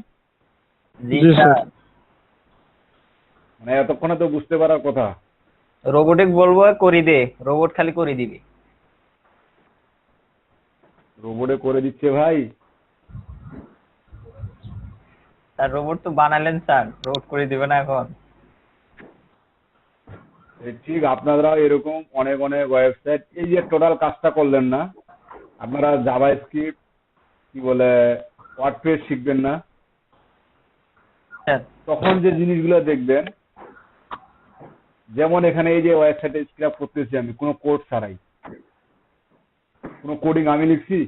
জি স্যার। মানে এতক্ষণে তো বুঝতে পারার কথা। রোবটিক বলবো করি দে, রোবট খালি করে দিবে। রোবটে করে দিচ্ছে ভাই। স্যার রোবট তো বানালেন স্যার, রোবট করে দিবে না এখন? ঠিক, আপনারা এরকম অনেক অনেক ওয়েবসাইট, এই যে টোটাল কাজটা করলেন না আপনারা, জাভাস্ক্রিপ্ট কি বলে ওয়ার্ডপ্রেস শিখবেন না, স্যার তখন যে জিনিসগুলো দেখবেন যেমন এখানে এই যে ওয়েবসাইটে স্ক্র্যাপ করতেছি আমি কোনো কোড ছাড়াই, কোনো কোডিং আমি লিখছি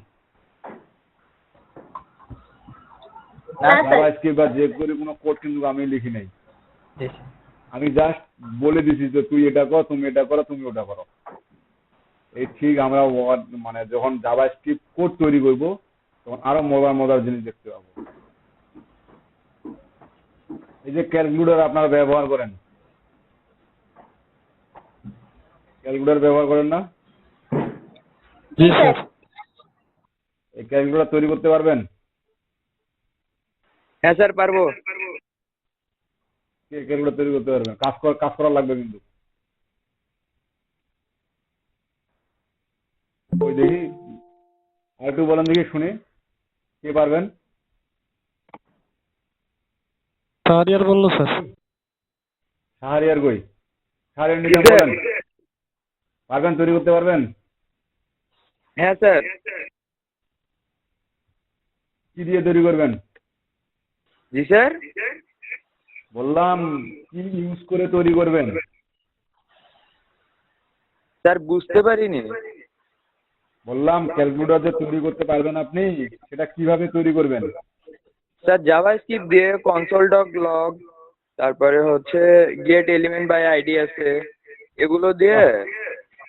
না না স্যার, জাভাস্ক্রিপ্ট বা যে করে কোনো কোড কিন্তু আমি লিখি নাই। জি স্যার। আমি জাস্ট বলে দিছি যে তুই এটা কর, তুমি এটা করো, তুমি ওটা করো। এই ঠিক আমরা মানে যখন জাভাস্ক্রিপ্ট কোড তৈরি করব তখন আরো মজার মজার জিনিস দেখতে পাবো। এই যে ক্যালকুলেটর আপনারা ব্যবহার করেন, ক্যালকুলেটর ব্যবহার করেন না? জি স্যার। এই ক্যালকুলেটর তৈরি করতে পারবেন? হ্যাঁ স্যার পারবো। কে ক্যালকুলেটর তৈরি করতে পারবেন? কাজ করা লাগবে কিন্তু। ওই দেখি আর একটু বলেন দেখি শুনি, কে পারবেন? শাহরিয়ার বললো স্যার। শাহরিয়ার কই? শাহরিয়ার নিজাম বলেন, পারবেন তৈরি করতে পারবেন? হ্যাঁ স্যার। কি দিয়ে তৈরি করবেন? জি স্যার। বললাম কি ইউজ করে তৈরি করবেন? স্যার বুঝতে পারিনি। বললাম ক্যালকুলেটর যে তৈরি করতে পারবেন আপনি, সেটা কিভাবে তৈরি করবেন? স্যার জাভাস্ক্রিপ্ট দিয়ে কনসোল ডক লগ, তারপরে হচ্ছে গেট এলিমেন্ট বাই আইডি আছে, এগুলো দিয়ে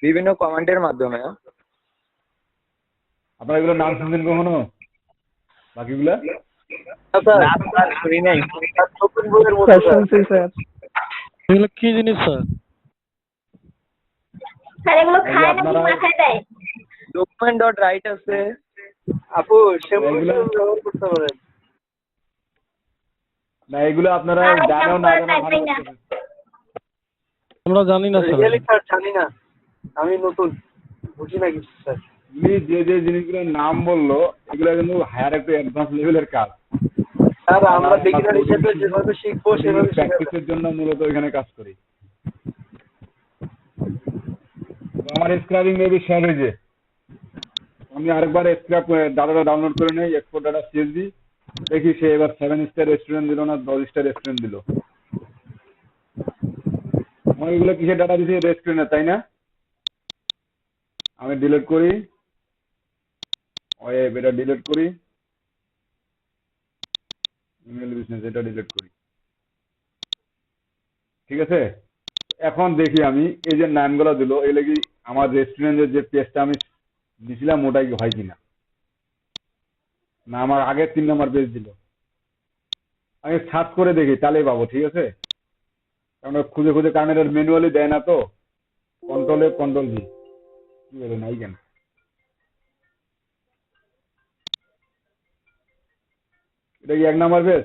বিভিন্ন কমান্ডের মাধ্যমে। আপনারা এগুলো নাম শুনছেন কখনো বাকিগুলা? না স্যার, শুনি নাই। স্যার শুনছি স্যার। এগুলো কি জিনিস স্যার? স্যার এগুলো এই যে খায় নাকি আপনারা- মাথায় দেয়? ডকুমেন্ট ডট রাইট আছে। আপু এগুলো ব্যবহার করতে পারেন। না এগুলো আপনারা আর এই জানেও না জানো ক্যালকুলেটর ভালো না। করতেছেন। আমরা জানি না স্যার। রিয়েলি স্যার জানি না, আমি নতুন, বুঝি না কিছু স্যার। উনি যে যে জিনিসগুলোর নাম বললো এগুলো কিন্তু হায়ার একটু অ্যাডভান্স লেভেলের কাজ। স্যার আমরা বিগিনার হিসেবে যেভাবে শিখবো সেভাবে শেখাবেন। প্র্যাকটিসের জন্য মূলত এখানে কাজ করি। তো আমার স্ক্র্যাপিং মেবি শেষ হয়েছে। আমি আরেকবার স্ক্র্যাপ ডাটাটা ডাউনলোড করে নেই, এক্সপোর্ট ডাটা সিএসভি। দেখি সে এবার 7 স্টার রেস্টুরেন্ট দিল না 10 স্টার রেস্টুরেন্ট দিল। আমার এগুলো কিসের ডাটা দিছে? রেস্টুরেন্টের, তাই না? আমি ডিলিট করি, এটা ডিলিট করি, ইমেল বিজনেস এটা ডিলিট করি। ঠিক আছে, এখন দেখি আমি এই যে নামগুলো দিল এই লাগি আমার রেস্টুরেন্টের যে পেজটা আমি দিছিলাম ওটাই হয় কিনা, না আমার আগের 3 নম্বর পেজ দিল। আমি সার্চ করে দেখি তাহলেই পাবো। ঠিক আছে, কারণ খুঁজে খুঁজে, কারণ এটা ম্যানুয়ালি দেয় না তো। কন্ট্রোল ভি কি বলে নাই কেন? এটা কি 1 নম্বর পেজ?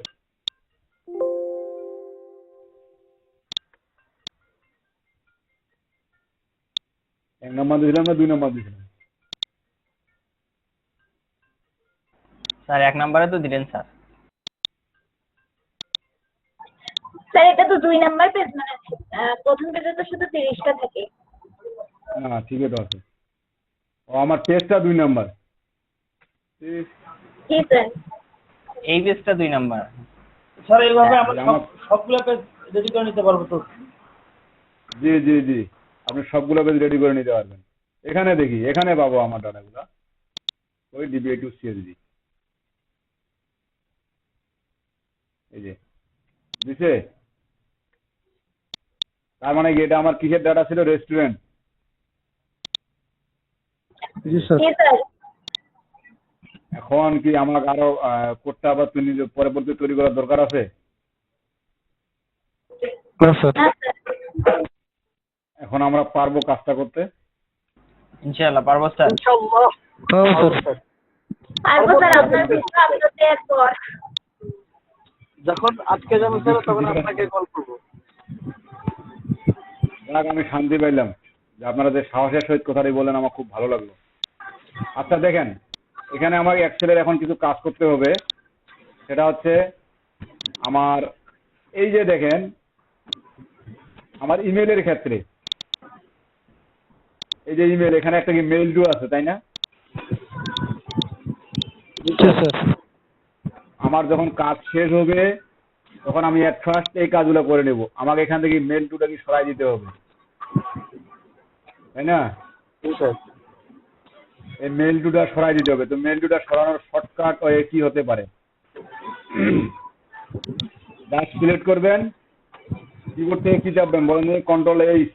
এক নম্বর দিয়েছিলাম না 2 নম্বর দিয়েছিলাম? স্যার 1 নম্বরে তো দিলেন স্যার। স্যার এটা তো 2 নাম্বার পেজ, মানে প্রথম পেজে তো শুধু 30টা থাকে। না ঠিকই তো আছে। ও আমার পেজটা 2 নম্বর। জি স্যার। এই পেজটা 2 নাম্বার। স্যার এইভাবে আমরা আমার- সবগুলো পেজ রেডি করে নিতে পারবো তো? জি জি জি, আপনি সবগুলো পেজ রেডি করে নিতে পারবেন। এখানে দেখি, এখানে পাবো আমার ডাটাগুলো, ওই ডিবিএ2 সিএসভি। এই যে দিছে, তার মানে কি এটা আমার কিসের ডাটা ছিল? রেস্টুরেন্ট। জি স্যার। জি স্যার। এখন কি আমার আরো কোডটা আবার পরবর্তী তৈরি করার দরকার আছে? না স্যার। না স্যার। এখন আমরা পারবো কাজটা করতে? ইনশাআল্লাহ পারবো স্যার। ইনশাআল্লাহ হ্যাঁ স্যার। পারবো স্যার, আপনার ভিডিও আপলোড দেওয়ার পর। যখন আজকে যাবো স্যার তখন আপনাকে কল করবো। যাক, আমি শান্তি পাইলাম যে আপনারা যে সাহসের সহিত কথাটি বলেন, আমার খুব ভালো লাগলো। আচ্ছা দেখেন, এখানে আমাকে এক্সেলের এখন কিছু কাজ করতে হবে। সেটা হচ্ছে আমার এই যে দেখেন আমার ইমেলের ক্ষেত্রে, এই যে ইমেল, এখানে একটা কি মেইল টু আছে তাই না? জি স্যার। আমার যখন কাজ শেষ হবে তখন আমি এট ফার্স্ট এই কাজগুলো করে নেব। আমাকে এখান থেকে মেল টুটা কি সরাই দিতে হবে। তাই না? জি স্যার। এই মেল টুটা সরাই দিতে হবে। তো মেল টুটা সরানোর শর্টকাট ওয়ে কি হতে পারে? জাস্ট সিলেক্ট করবেন, কিবোর্ড থেকে কি চাপবেন বলেন? Control H.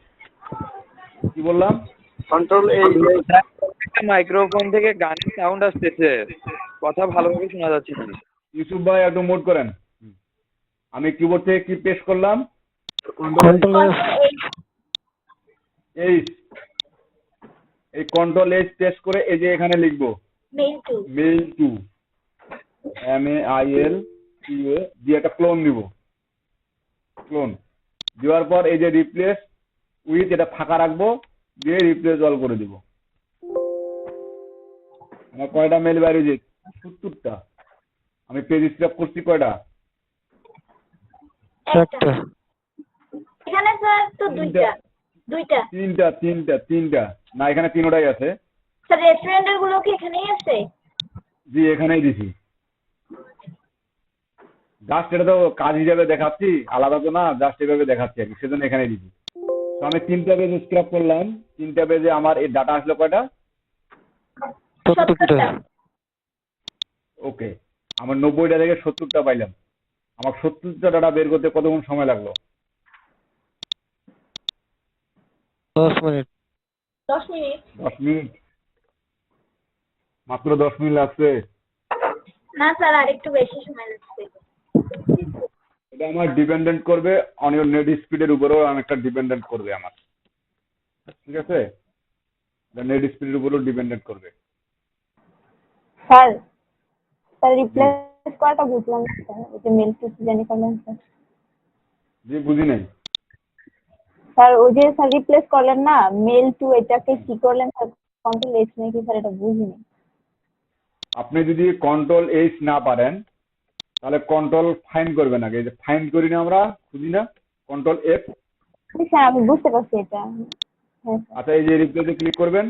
কি বললাম? কন্ট্রোল এই মাইক্রোফোন থেকে গানের সাউন্ড আসতেছে, কথা ভালোভাবে শোনা যাচ্ছে না। ইউসুফ ভাই একটু মুট করেন। আমি কিবোর্ড থেকে কি প্রেস করলাম? Control H. এই কন্ট্রোল এইচ প্রেস করে এই যে এখানে লিখবো mail two. Mail two, MAIL দিয়ে একটা ক্লোন দিব। ক্লোন দেওয়ার পর এই যে রিপ্লেস উইথ এটা ফাঁকা রাখবো, দিয়ে রিপ্লেস অল করে দিব। আমার কয়টা মেল বাইরে যে 70টা। আমি পেজ স্ক্র্যাপ করছি কয়টা? একটা। এখানে স্যার তো দুইটা। তিনটা না, এখানে তিনটাই আছে। স্যার রেস্টুরেন্টের গুলো কি এখানেই আছে? জি এখানেই দিছি। জাস্ট এটা তো কাজ হিসাবে দেখাচ্ছি, আলাদা তো না, জাস্ট এভাবে দেখাচ্ছি আর কি, সেজন্য এখানে দিছি। তো আমি 3টা পেজ স্ক্র্যাপ করলাম। 3টা পেজে আমার এই ডাটা আসলো কয়টা? 70টা। ওকে, আমার 90টা থেকে 70টা পাইলাম। আমার 70টা ডাটা বের করতে কতক্ষণ সময় লাগলো? 10 মিনিট। 10 মিনিট। 10 মিনিট? মাত্র 10 মিনিট লাগছে? না স্যার আরেকটু বেশি সময় লাগছে। এটা আমার ডিপেন্ডেন্ট করবে অন ইউর নেট স্পিডের উপরেও, অনেকটা ডিপেন্ডেন্ট করবে আমার। ঠিক আছে, নেট স্পিডের উপরেও ডিপেন্ডেন্ট করবে। স্যার রিপ্লেস করাটা বুঝলাম না স্যার, ওই যে মেল টু জানি করলেন স্যার। জি বুঝি নাই। স্যার ওই যে স্যার রিপ্লেস করলেন না মেল টু, এটাকে কি করলেন স্যার? কন্ট্রোল এইচ নাকি স্যার, এটা বুঝিনি। আপনি যদি কন্ট্রোল এইচ না পারেন তাহলে কন্ট্রোল ফাইন্ড করবেন আগে। এই যে ফাইন্ড করি না আমরা, খুঁজি না, কন্ট্রোল এফ। স্যার আমি বুঝতে পারছি এটা। হ্যাঁ স্যার। আচ্ছা, এই যে রিপ্লেসে ক্লিক করবেন,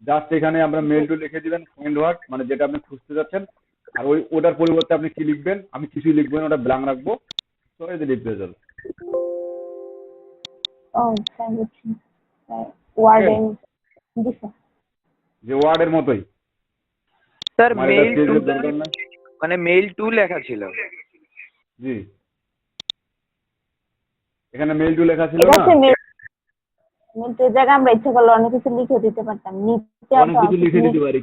জাস্ট এখানে আমরা মেল টু লিখে দিবেন, ফাইন্ড ওয়ার্ড মানে যেটা আপনি খুঁজতে যাচ্ছেন। আর ওটার পরিবর্তে আপনি কি লিখবেন? আমি কিছুই লিখবো না, ওটা ব্ল্যাঙ্ক রাখবো। তো এই যে রিপ্লেস হলো। ও স্যার বুঝছি স্যার, ওয়ার্ডে। জি স্যার। যে ওয়ার্ডের মতোই। স্যার আমার এটা মেইল টু পেজের দরকার নাই। মানে মেইল টু লেখা ছিল। জি, এখানে মেল টু লেখা ছিল এটা না? হচ্ছে মেল টু জায়গায় আমরা ইচ্ছা করলে অনেক কিছু লিখে দিতে পারতাম, নিচে অনেক কিছু লিখে দিতে পারি,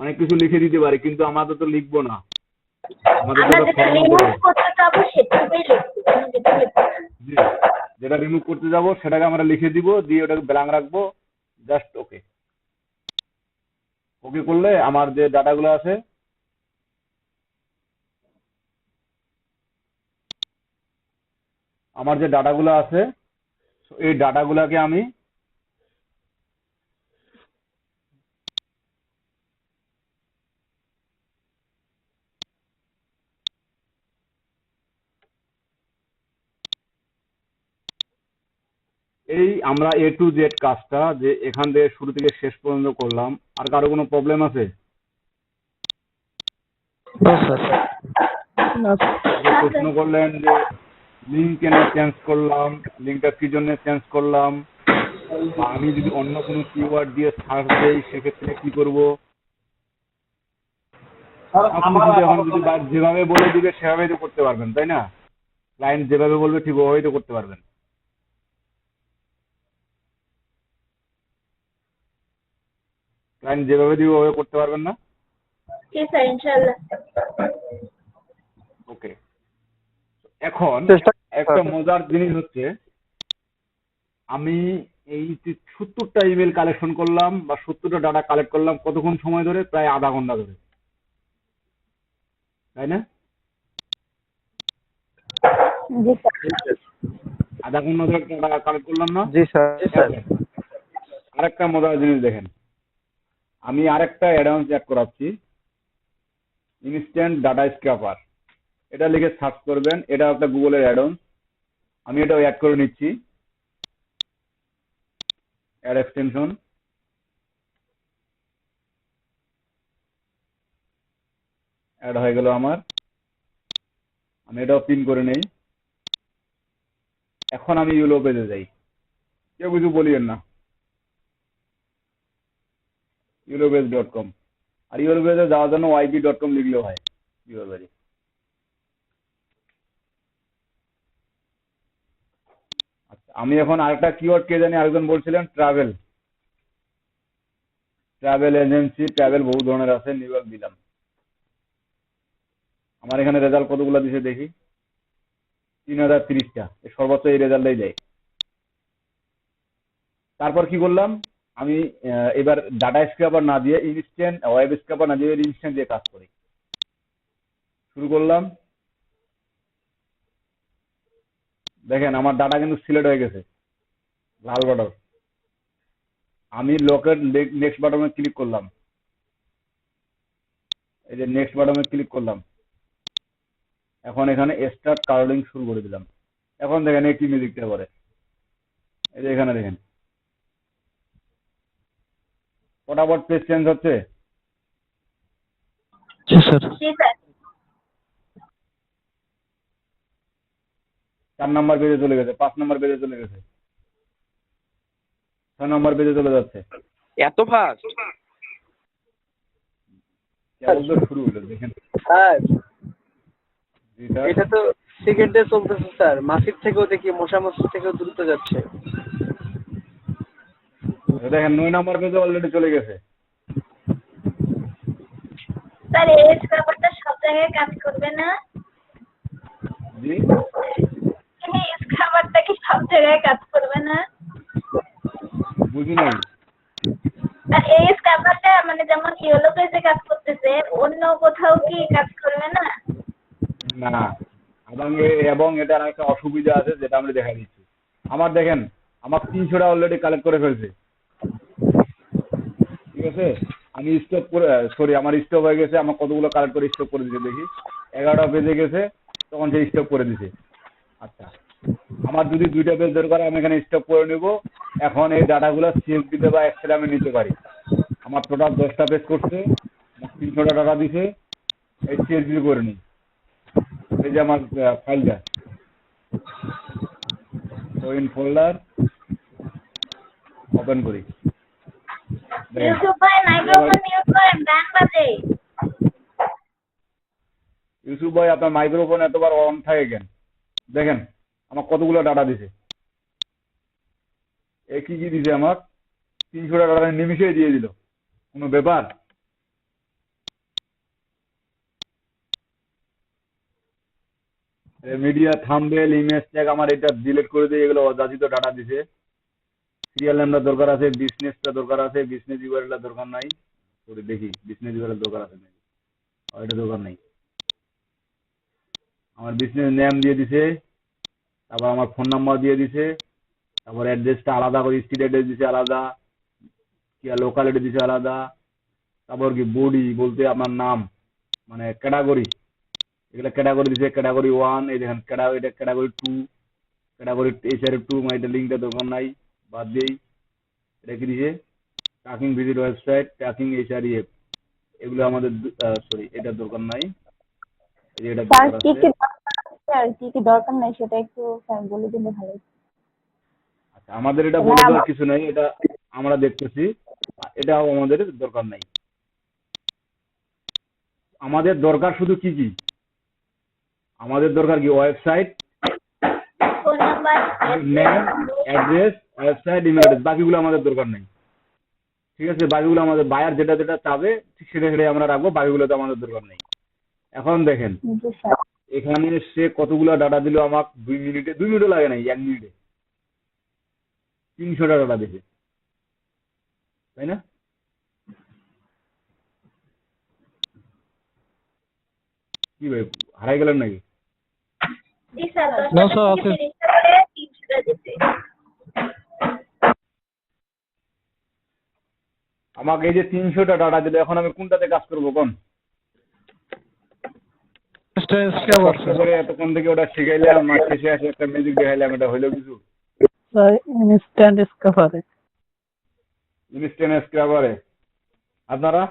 অনেক কিছু লিখে দিতে পারি, কিন্তু আমাদের তো লিখবো না, আমাদের আমরা তো যেটা ফরম্যাট রিমুভ দেবো। করতে যাবো সেটুকুই লিখছি, কোনো কিছু লিখবো না। জি, যেটা রিমুভ করতে যাব সেটাকে আমরা লিখে দিব, দিয়ে ওটাকে ব্ল্যাঙ্ক রাখবো। Just okay. ওকে করলে আমার যে ডাটাগুলো আছে এই ডাটাগুলোকে আমি এই আমরা A to Z কাজটা যে এখান থেকে শুরু থেকে শেষ পর্যন্ত করলাম। আর কারো কোনো প্রবলেম আছে? যে প্রশ্ন করলেন যে লিঙ্ক কেন চেঞ্জ করলাম, লিঙ্কটা কি জন্য চেঞ্জ করলাম, বা আমি যদি অন্য কোনো কিওয়ার্ড দিয়ে সার্চ দেই সেক্ষেত্রে কি করব? এখন যদি যেভাবে বলে দিবে সেভাবেই তো করতে পারবেন, তাই না? ক্লায়েন্ট যেভাবে বলবে ঠিক ওভাবেই তো করতে পারবেন। ক্লায়েন্ট যেভাবে দিবে ওভাবে করতে পারবেন না? জি স্যার ইনশাআল্লাহ। ওকে, এখন একটা মজার জিনিস হচ্ছে, আমি এই যে 70টা ইমেল কালেকশন করলাম বা 70টা ডাটা কালেক্ট করলাম কতক্ষণ সময় ধরে? প্রায় আধা ঘন্টা ধরে, তাই না? জি স্যার। আধা ঘন্টা ধরে ডাটা কালেক্ট করলাম না? জি স্যার। আরেকটা মজার জিনিস দেখেন, আমি আরেকটা অ্যাডভান্স অ্যাড করাচ্ছি, ইনস্ট্যান্ট ডাটা স্ক্র্যাপার। এটা লিখে সার্চ করবেন, এটা একটা গুগলের অ্যাডভান্স। আমি এটাও অ্যাড করে নিচ্ছি, অ্যাড এক্সটেনশন। অ্যাড হয়ে গেল আমার। আমি এটাও পিন করে নেই। এখন আমি ইউলো পেজে যাই। কেউ কিছু বলিয়েন না। eurobase.com, আর eurobase যাওয়ার জন্য yb.com লিখলেও হয়। eurobase। আচ্ছা, আমি এখন আরেকটা কিওয়ার্ড কে জানি আরেকজন বলছিলেন, ট্রাভেল এজেন্সি, ট্রাভেল বহু ধরনের আছে, নিউইয়র্ক দিলাম। আমার এখানে রেজাল্ট কতগুলো দিছে দেখি, 3030টা, সর্বোচ্চ এই রেজাল্টটাই দেয়। তারপর কি করলাম, আমি এবার ডাটা স্ক্র্যাপার না দিয়ে ইনস্ট্যান্ট ওয়েব স্ক্র্যাপার না দিয়ে ইনস্ট্যান্ট দিয়ে কাজ করি। শুরু করলাম, দেখেন আমার ডাটা কিন্তু সিলেক্ট হয়ে গেছে, লাল বর্ডার। আমি লোকের নেক্সট বাটনে ক্লিক করলাম, এই যে নেক্সট বাটনে ক্লিক করলাম, এখন এখানে স্টার্ট কার্লিং শুরু করে দিলাম। এখন দেখেন এই কি মিউজিকটা করে, এই যে এখানে দেখেন ফটাফট পেজ চেঞ্জ হচ্ছে। জি স্যার। জি স্যার। 4 নাম্বার পেজে চলে গেছে, 5 নাম্বার পেজে চলে গেছে, 6 নাম্বার পেজে চলে যাচ্ছে। এত ফাস্ট? কেবল তো শুরু হলো দেখেন। স্যার জি স্যার। এটা তো সেকেন্ডে চলতেছে স্যার, মাসির থেকেও দেখি মশা মাসির থেকেও দ্রুত যাচ্ছে। দেখেন 9 নাম্বার পেজে অলরেডি চলে গেছে। স্যার এই স্ক্র্যাপারটা সব জায়গায় কাজ করবে না? জি এই স্ক্র্যাপারটা কি সব জায়গায় কাজ করবে না? বুঝি নাই। আর এই স্ক্র্যাপারটা মানে যেমন ইয়েলো পেজে কাজ করতেছে, অন্য কোথাও কি কাজ করবে না? না, এবং এটার একটা অসুবিধা আছে যেটা আমরা দেখা দিচ্ছি। আমার দেখেন আমার 300টা অলরেডি কালেক্ট করে ফেলছে, ঠিক আছে। আমি স্টপ করে, সরি আমার স্টপ হয়ে গেছে, আমার কতগুলো কালেক্ট করে স্টপ করে দিয়েছে দেখি, 11টা পেজে গেছে, তখন সে স্টপ করে দিছে। আচ্ছা, আমার যদি 2টা পেজ দরকার আমি এখানে স্টপ করে নেব। এখন এই ডাটাগুলো CSV তে বা এক্সেলে আমি নিতে পারি। আমার টোটাল 10টা পেজ করছে, 300টা ডাটা দিছে, এই CSV করে নিই। এই যে আমার ফাইলটা, তো ইন ফোল্ডার ওপেন করি। ইউসুফ ভাই মাইক্রোফোন মিউট করেন, গান বাজে। ইউসুফ ভাই আপনার মাইক্রোফোন এতবার অন থাকে কেন? দেখেন আমার কতগুলো ডাটা দিছে, এ কি কি দিছে আমার, 300টা ডাটা নিমিশেই দিয়ে দিল, কোনো ব্যাপার? মিডিয়া, থাম্বনেল, ইমেজ ট্যাগ আমার এটা ডিলিট করে দিয়ে এগুলো অযাচিত ডাটা দিছে। সিরিয়াল নাম্বার দরকার আছে, বিজনেসটা দরকার আছে, বিজনেস ইউআরএল দরকার নাই। সরি দেখি বিজনেস ইউআরএল দরকার আছে নাকি, এটা দরকার নাই। আমার বিজনেস নেম দিয়ে দিছে, তারপর আমার ফোন নাম্বার দিয়ে দিছে, তারপর অ্যাড্রেসটা আলাদা করে, স্ট্রিট অ্যাড্রেস দিছে আলাদা, কি লোকালিটি দিছে আলাদা, তারপর কি বডি বলতে আপনার নাম, মানে ক্যাটাগরি, এগুলো ক্যাটাগরি দিছে, ক্যাটাগরি 1, এই দেখেন এটা ক্যাটাগরি 2, ক্যাটাগরি HR2, মানে এটা লিঙ্কটা দরকার নাই, বাদ দিই। এটা কি দিছে, tracking visit website, tracking HREF, এগুলো আমাদের সরি এটা দরকার নাই, এই যে এটা স্যার দরকার কি আছে। কি দরকার আছে আর কি কি দরকার নাই সেটা একটু স্যার বলে দিলে ভালো হতো। আচ্ছা, আমাদের এটা বলে দেওয়ার কিছু নাই, এটা আমরা দেখতেছি, এটাও আমাদের দরকার নাই। আমাদের দরকার শুধু কি কি, আমাদের দরকার কি website, phone number, name, address, website, email address, বাকিগুলো আমাদের দরকার নেই, ঠিক আছে। বাকিগুলো আমাদের বায়ার যেটা যেটা চাবে ঠিক সেটা সেটাই আমরা রাখবো, বাকিগুলো তো আমাদের দরকার নেই। এখন দেখেন জি স্যার। এখানে সে কতগুলো ডাটা দিল আমাকে, 2 মিনিটে, 2 মিনিটও লাগে নাই, 1 মিনিটে 300টা ডাটা দিছে, তাই না? কি ভাই হারাই গেলেন নাকি? জি স্যার, না 10টা স্যার, থেকে আছে। 30টা করে 300টা দিতে। আমাকে এই যে 300টা ডাটা দিল, এখন আমি কোনটাতে কাজ করবো কোন? কষ্ট করে এতক্ষণ থেকে ওটা শিখাইলাম, আর শেষে আসে একটা মিউজিক দেখাইলাম, এটা হইলো কিছু? স্যার ইনস্ট্যান্ট স্ক্র্যাপারে। ইনস্ট্যান্ট স্ক্র্যাপারে আপনারা?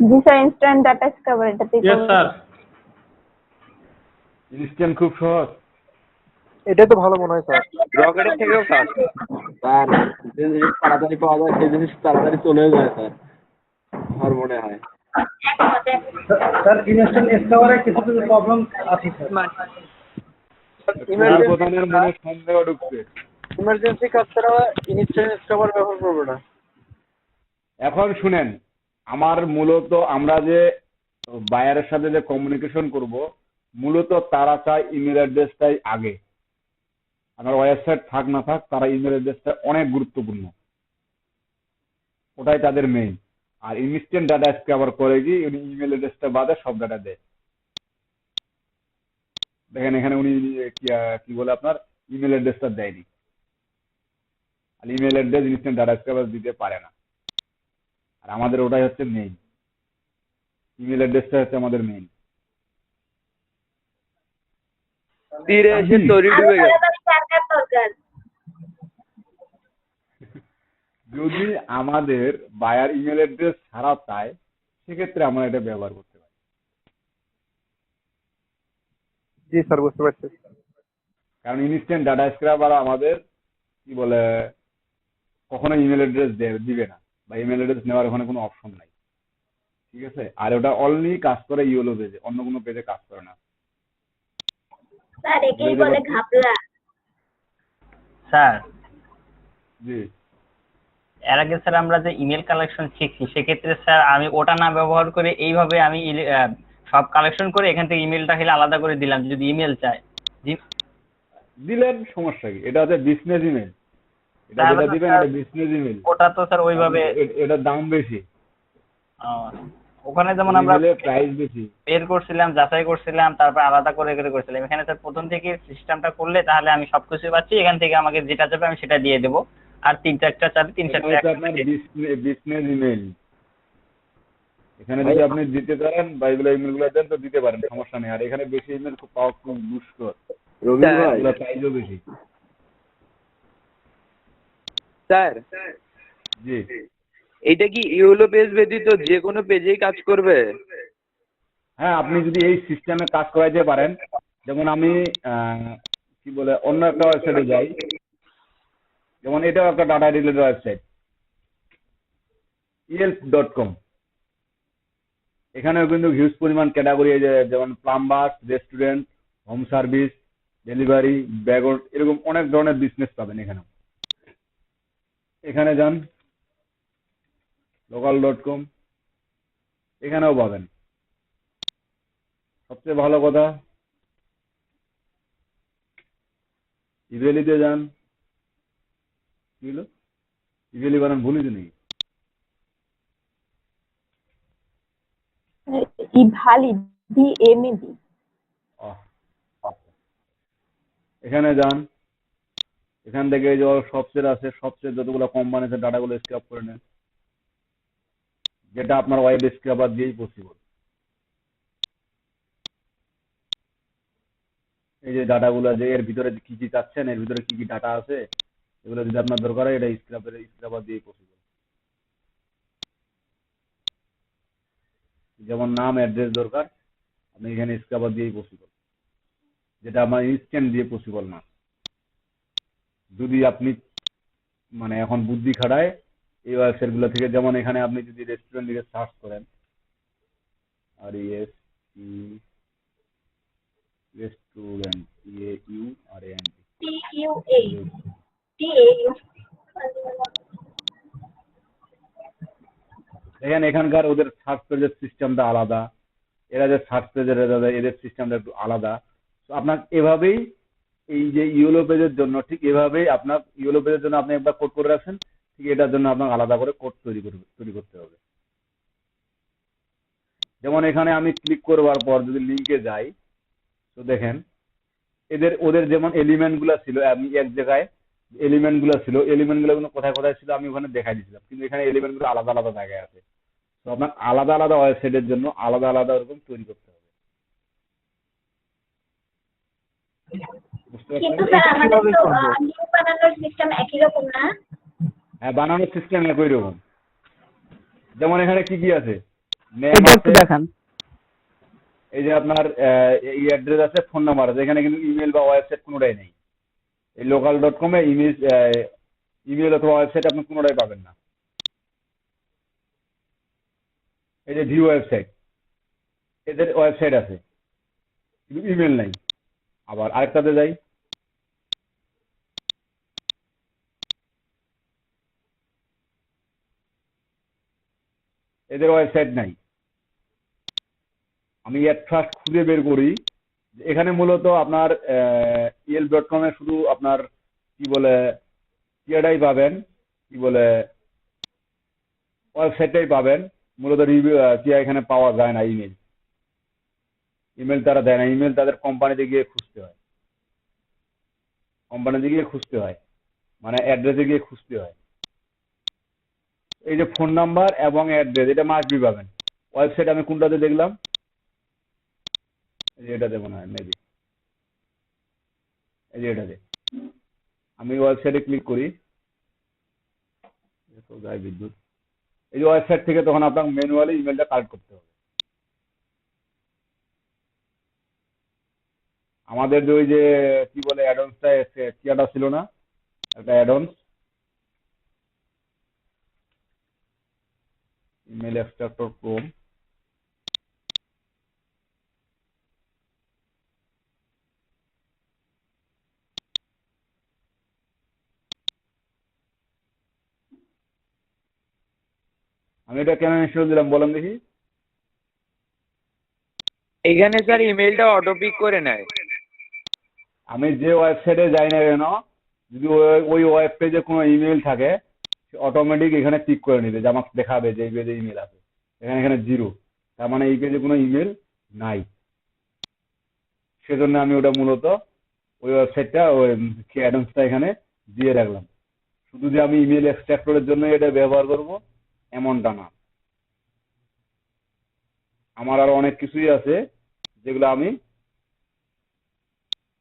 জি স্যার, ইনস্ট্যান্ট ডাটা স্ক্র্যাপার এটাতেই ইয়েস করবেন। স্যার। ইনস্ট্যান্ট খুব সহজ। এটাই তো ভালো মনে হয় স্যার। রকেটের থেকেও ফাস্ট। স্যার যে জিনিস তাড়াতাড়ি পাওয়া যায় সেই জিনিস তাড়াতাড়ি চলেও যায় স্যার, আমার মনে হয়। একমত, একমত। স্যার ইনস্ট্যান্ট ডিসকভারে কিছু কিছু প্রবলেম আছে স্যার। তোমার প্রধানের মনে সন্দেহ ঢুকছে। ইমার্জেন্সি কাজ ছাড়া ইনস্ট্যান্ট ডিসকভার ব্যবহার করবো না। এখন শুনেন, আমার মূলত আমরা যে বায়ারের সাথে যে কমিউনিকেশন করব, মূলত তারা চায় ইমেল অ্যাড্রেসটাই আগে। আমার ওয়েবসাইট থাক না থাক, তারা ইমেল অ্যাড্রেসটা অনেক গুরুত্বপূর্ণ, ওটাই তাদের মেইন। আর ইনস্ট্যান্ট ডাটা স্ক্যাবার করে কি উনি ইমেল অ্যাড্রেসটা বাদে সব ডাটা দেয়। দেখেন এখানে উনি কি বলে আপনার ইমেল অ্যাড্রেসটা দেয়নি, আর ইমেল অ্যাড্রেস ইনস্ট্যান্ট ডাটা স্ক্যাবার দিতে পারে না। আর আমাদের ওটাই হচ্ছে মেইন, ইমেল অ্যাড্রেসটা হচ্ছে আমাদের মেইন। তীরে এসে তরি ডুবে গেল। দরকার দরকার। যদি আমাদের বায়ার ইমেল অ্যাড্রেস ছাড়া চায়, সেক্ষেত্রে আমরা এটা ব্যবহার করতে পারি। জি স্যার, বুঝতে পারছি। কারণ ইনস্ট্যান্ট ডাটা স্ক্রাবার আমাদের কি বলে কখনো ইমেল অ্যাড্রেস দিবে না, বা ইমেল অ্যাড্রেস নেওয়ার ওখানে কোনো অপশন নাই। ঠিক আছে, আর ওটা অনলি কাজ করে ইওলো পেজে, অন্য কোনো পেজে কাজ করে না। স্যার একেই বলে ঘাপলা। স্যার জি এর আগে স্যার আমরা যে ইমেল কালেকশন শিখছি, সেক্ষেত্রে স্যার আমি ওটা না ব্যবহার করে এইভাবে আমি সব কালেকশন করে এখান থেকে ইমেলটা খেলে আলাদা করে দিলাম যদি ইমেল চাই। দিলেন, সমস্যা কি? এটা হচ্ছে বিজনেস ইমেল, এটা যেটা দিবেন এটা বিজনেস ইমেল। ওটা তো স্যার ওইভাবে এটার দাম বেশি, ওখানে যেমন আমরা প্রাইস বেশি বের করছিলাম, যাচাই করছিলাম, তারপর আলাদা করে করে করছিলাম। এখানে স্যার প্রথম থেকে সিস্টেমটা করলে তাহলে আমি সবকিছু পাচ্ছি, এখান থেকে আমাকে যেটা চাবে আমি সেটা দিয়ে দেবো। আর 3-4টা চাবি 3-4টা আপনার বিজনেস ইমেল। এখানে যদি আপনি দিতে পারেন বা এগুলো ইমেল গুলো দেন তো দিতে পারেন, সমস্যা নেই। আর এখানে বেশি ইমেল খুব পাওয়া খুব দুষ্কর, এগুলো প্রাইসও বেশি। স্যার জি এটা কি ইউলো পেজ ব্যতীত যে কোনো পেজেই কাজ করবে? হ্যাঁ, আপনি যদি এই সিস্টেমে কাজ করাইতে পারেন, যেমন আমি কি বলে অন্য একটা ওয়েবসাইটে যাই, যেমন এটাও একটা ডাটা রিলেটেড ওয়েবসাইট yelp.com। এখানেও কিন্তু হিউজ পরিমাণ ক্যাটাগরি, যেমন plumber, restaurant, home service, delivery, bagged, এরকম অনেক ধরনের বিজনেস পাবেন এখানেও। এখানে যান local.com, এখানেও পাবেন। সবচেয়ে ভালো কথা ইভেলিতে যান। কি হলো? ইভেলি বানান ভুলি তো নেই। ইভালি, DMAD। এখানে যান, এখান থেকে যে সবচেয়ে আছে, সবচেয়ে যতগুলো কোম্পানি আছে ডাটাগুলো স্ক্র্যাপ করে নেন, যেটা আপনার ওয়েব স্ক্র্যাপার দিয়েই পসিবল। এই যে ডাটাগুলো, যে এর ভিতরে কি কি চাচ্ছেন, এর ভিতরে কি কি ডাটা আছে, এগুলো যদি আপনার দরকার হয়, এটা স্ক্র্যাপার দিয়েই পসিবল। যেমন নাম, অ্যাড্রেস দরকার, আপনি এখানে স্ক্র্যাপার দিয়েই পসিবল, যেটা আমার ইনস্ট্যান্ট দিয়ে পসিবল না। যদি আপনি মানে এখন বুদ্ধি খাটায় এই ওয়েবসাইট গুলো থেকে, যেমন এখানে আপনি যদি রেস্টুরেন্ট লিখে সার্চ করেন, রেস্টুরেন্ট, দেখেন এখানকার ওদের সার্চ পেজের সিস্টেমটা আলাদা, এরা যে সার্চ পেজের এদের সিস্টেমটা একটু আলাদা। তো আপনার এভাবেই এই যে ইয়েলো পেজের জন্য, ঠিক এভাবেই আপনার ইয়েলো পেজের জন্য আপনি একবার কোড করে রাখছেন, ঠিক এটার জন্য আপনার আলাদা করে কোড তৈরি করতে হবে। যেমন এখানে আমি ক্লিক করবার পর যদি লিঙ্কে যাই, তো দেখেন ওদের যেমন এলিমেন্ট গুলা ছিল, আমি এক জায়গায় এলিমেন্ট গুলা ছিল, এলিমেন্ট গুলো কোথায় কোথায় ছিল আমি ওখানে দেখাই দিয়েছিলাম, কিন্তু এখানে এলিমেন্ট গুলো আলাদা আলাদা জায়গায় আছে। তো আপনার আলাদা আলাদা ওয়েবসাইটের জন্য আলাদা আলাদা ওরকম তৈরি করতে হবে। কিন্তু স্যার আমাদের তো নিউ বানানোর সিস্টেম একই রকম না? হ্যাঁ, বানানোর সিস্টেম একই রকম। যেমন এখানে কি কি আছে, এটা একটু দেখান। এই যে আপনার এই অ্যাড্রেস আছে, ফোন নাম্বার আছে, এখানে কিন্তু ইমেল বা ওয়েবসাইট কোনোটাই নেই। এই local.com-এ ইমেল অথবা ওয়েবসাইট আপনি কোনোটাই পাবেন না। এই যে ভিউ ওয়েবসাইট, এদের ওয়েবসাইট আছে কিন্তু ইমেল নাই। আবার আরেকটাতে যাই, এদের ওয়েবসাইট নাই। আমি এট ফার্স্ট খুঁজে বের করি, এখানে মূলত আপনার yelp.com-এ শুধু আপনার কি বলে ইয়েটাই পাবেন, কি বলে ওয়েবসাইটটাই পাবেন, মূলত রিভিউ এখানে পাওয়া যায় না। ইমেল তারা দেয় না, ইমেল তাদের কোম্পানিতে গিয়ে খুঁজতে হয়, মানে অ্যাড্রেসে গিয়ে খুঁজতে হয়। এই যে ফোন নাম্বার এবং অ্যাড্রেস, এটা মাস্ট বি পাবেন। ওয়েবসাইট আমি কোনটাতে দেখলাম, এই যে এটাতে মনে হয় মেবি, এই যে এটাতে আমি ওয়েবসাইটে ক্লিক করি, যায় বিদ্যুৎ। এই যে ওয়েবসাইট থেকে তখন আপনাকে ম্যানুয়ালি ইমেলটা কালেক্ট করতে হবে। আমাদের যে ওই যে কি বলে অ্যাডন্সটা কিয়াটা ছিল না, একটা অ্যাডন্স ইমেল এক্সট্রাক্টর ক্রোম, আমি এটা কেন ইনস্টল দিলাম বলেন দেখি। এখানে স্যার ইমেলটা অটো পিক করে নেয়। আমি যে ওয়েবসাইটে যাই না কেন, যদি ওই ওয়েব পেজে কোনো ইমেল থাকে, অটোমেটিক এখানে পিক করে নিবে, যে আমাকে দেখাবে যে এই পেজে ইমেল আছে। এখানে জিরো, তার মানে এই পেজে কোনো ইমেল নাই। সেজন্য আমি ওটা মূলত ওই ওয়েবসাইটটা ওই অ্যাডভান্সটা এখানে দিয়ে রাখলাম। শুধু যে আমি ইমেল এক্সট্রাক্টরের জন্য এটা ব্যবহার করব এমনটা না, আমার আরো অনেক কিছুই আছে যেগুলো আমি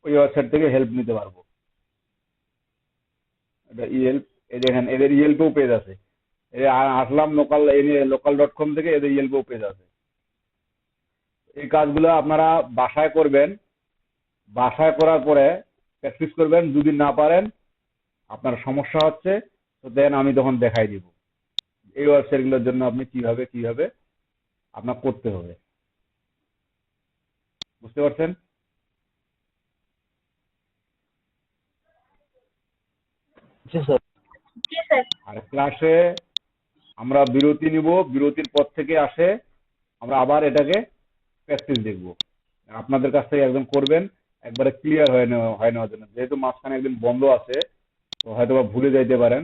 ওই ওয়েবসাইট থেকে হেল্প নিতে পারবো। এটা ইয়েল্প, এই দেখেন এদের ইয়েল্পেও পেজ আছে। আসলাম local.com থেকে, এদের ইয়েল্পেও পেজ আছে। এই কাজগুলো আপনারা বাসায় করবেন, বাসায় করার পরে প্র্যাকটিস করবেন। যদি না পারেন, আপনার সমস্যা হচ্ছে, তো দেন আমি তখন দেখাই দিব এই ওয়েবসাইটগুলোর জন্য আপনি কিভাবে আপনার করতে হবে। বুঝতে পারছেন? জি স্যার। আর ক্লাসে আমরা বিরতি নিব, বিরতির পর থেকে আসে আমরা আবার এটাকে প্র্যাকটিস দেখব। আপনাদের কাছ থেকে একদম করবেন, একবারে ক্লিয়ার হয়ে নেওয়ার জন্য। যেহেতু মাঝখানে একদিন বন্ধ আছে, তো হয়তো বা ভুলে যাইতে পারেন।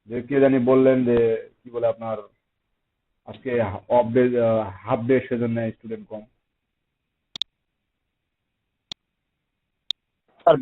যে কে জানি বললেন যে কি বলে আপনার আজকে অফ ডে, হাফ ডে, সেজন্য স্টুডেন্ট কম। আর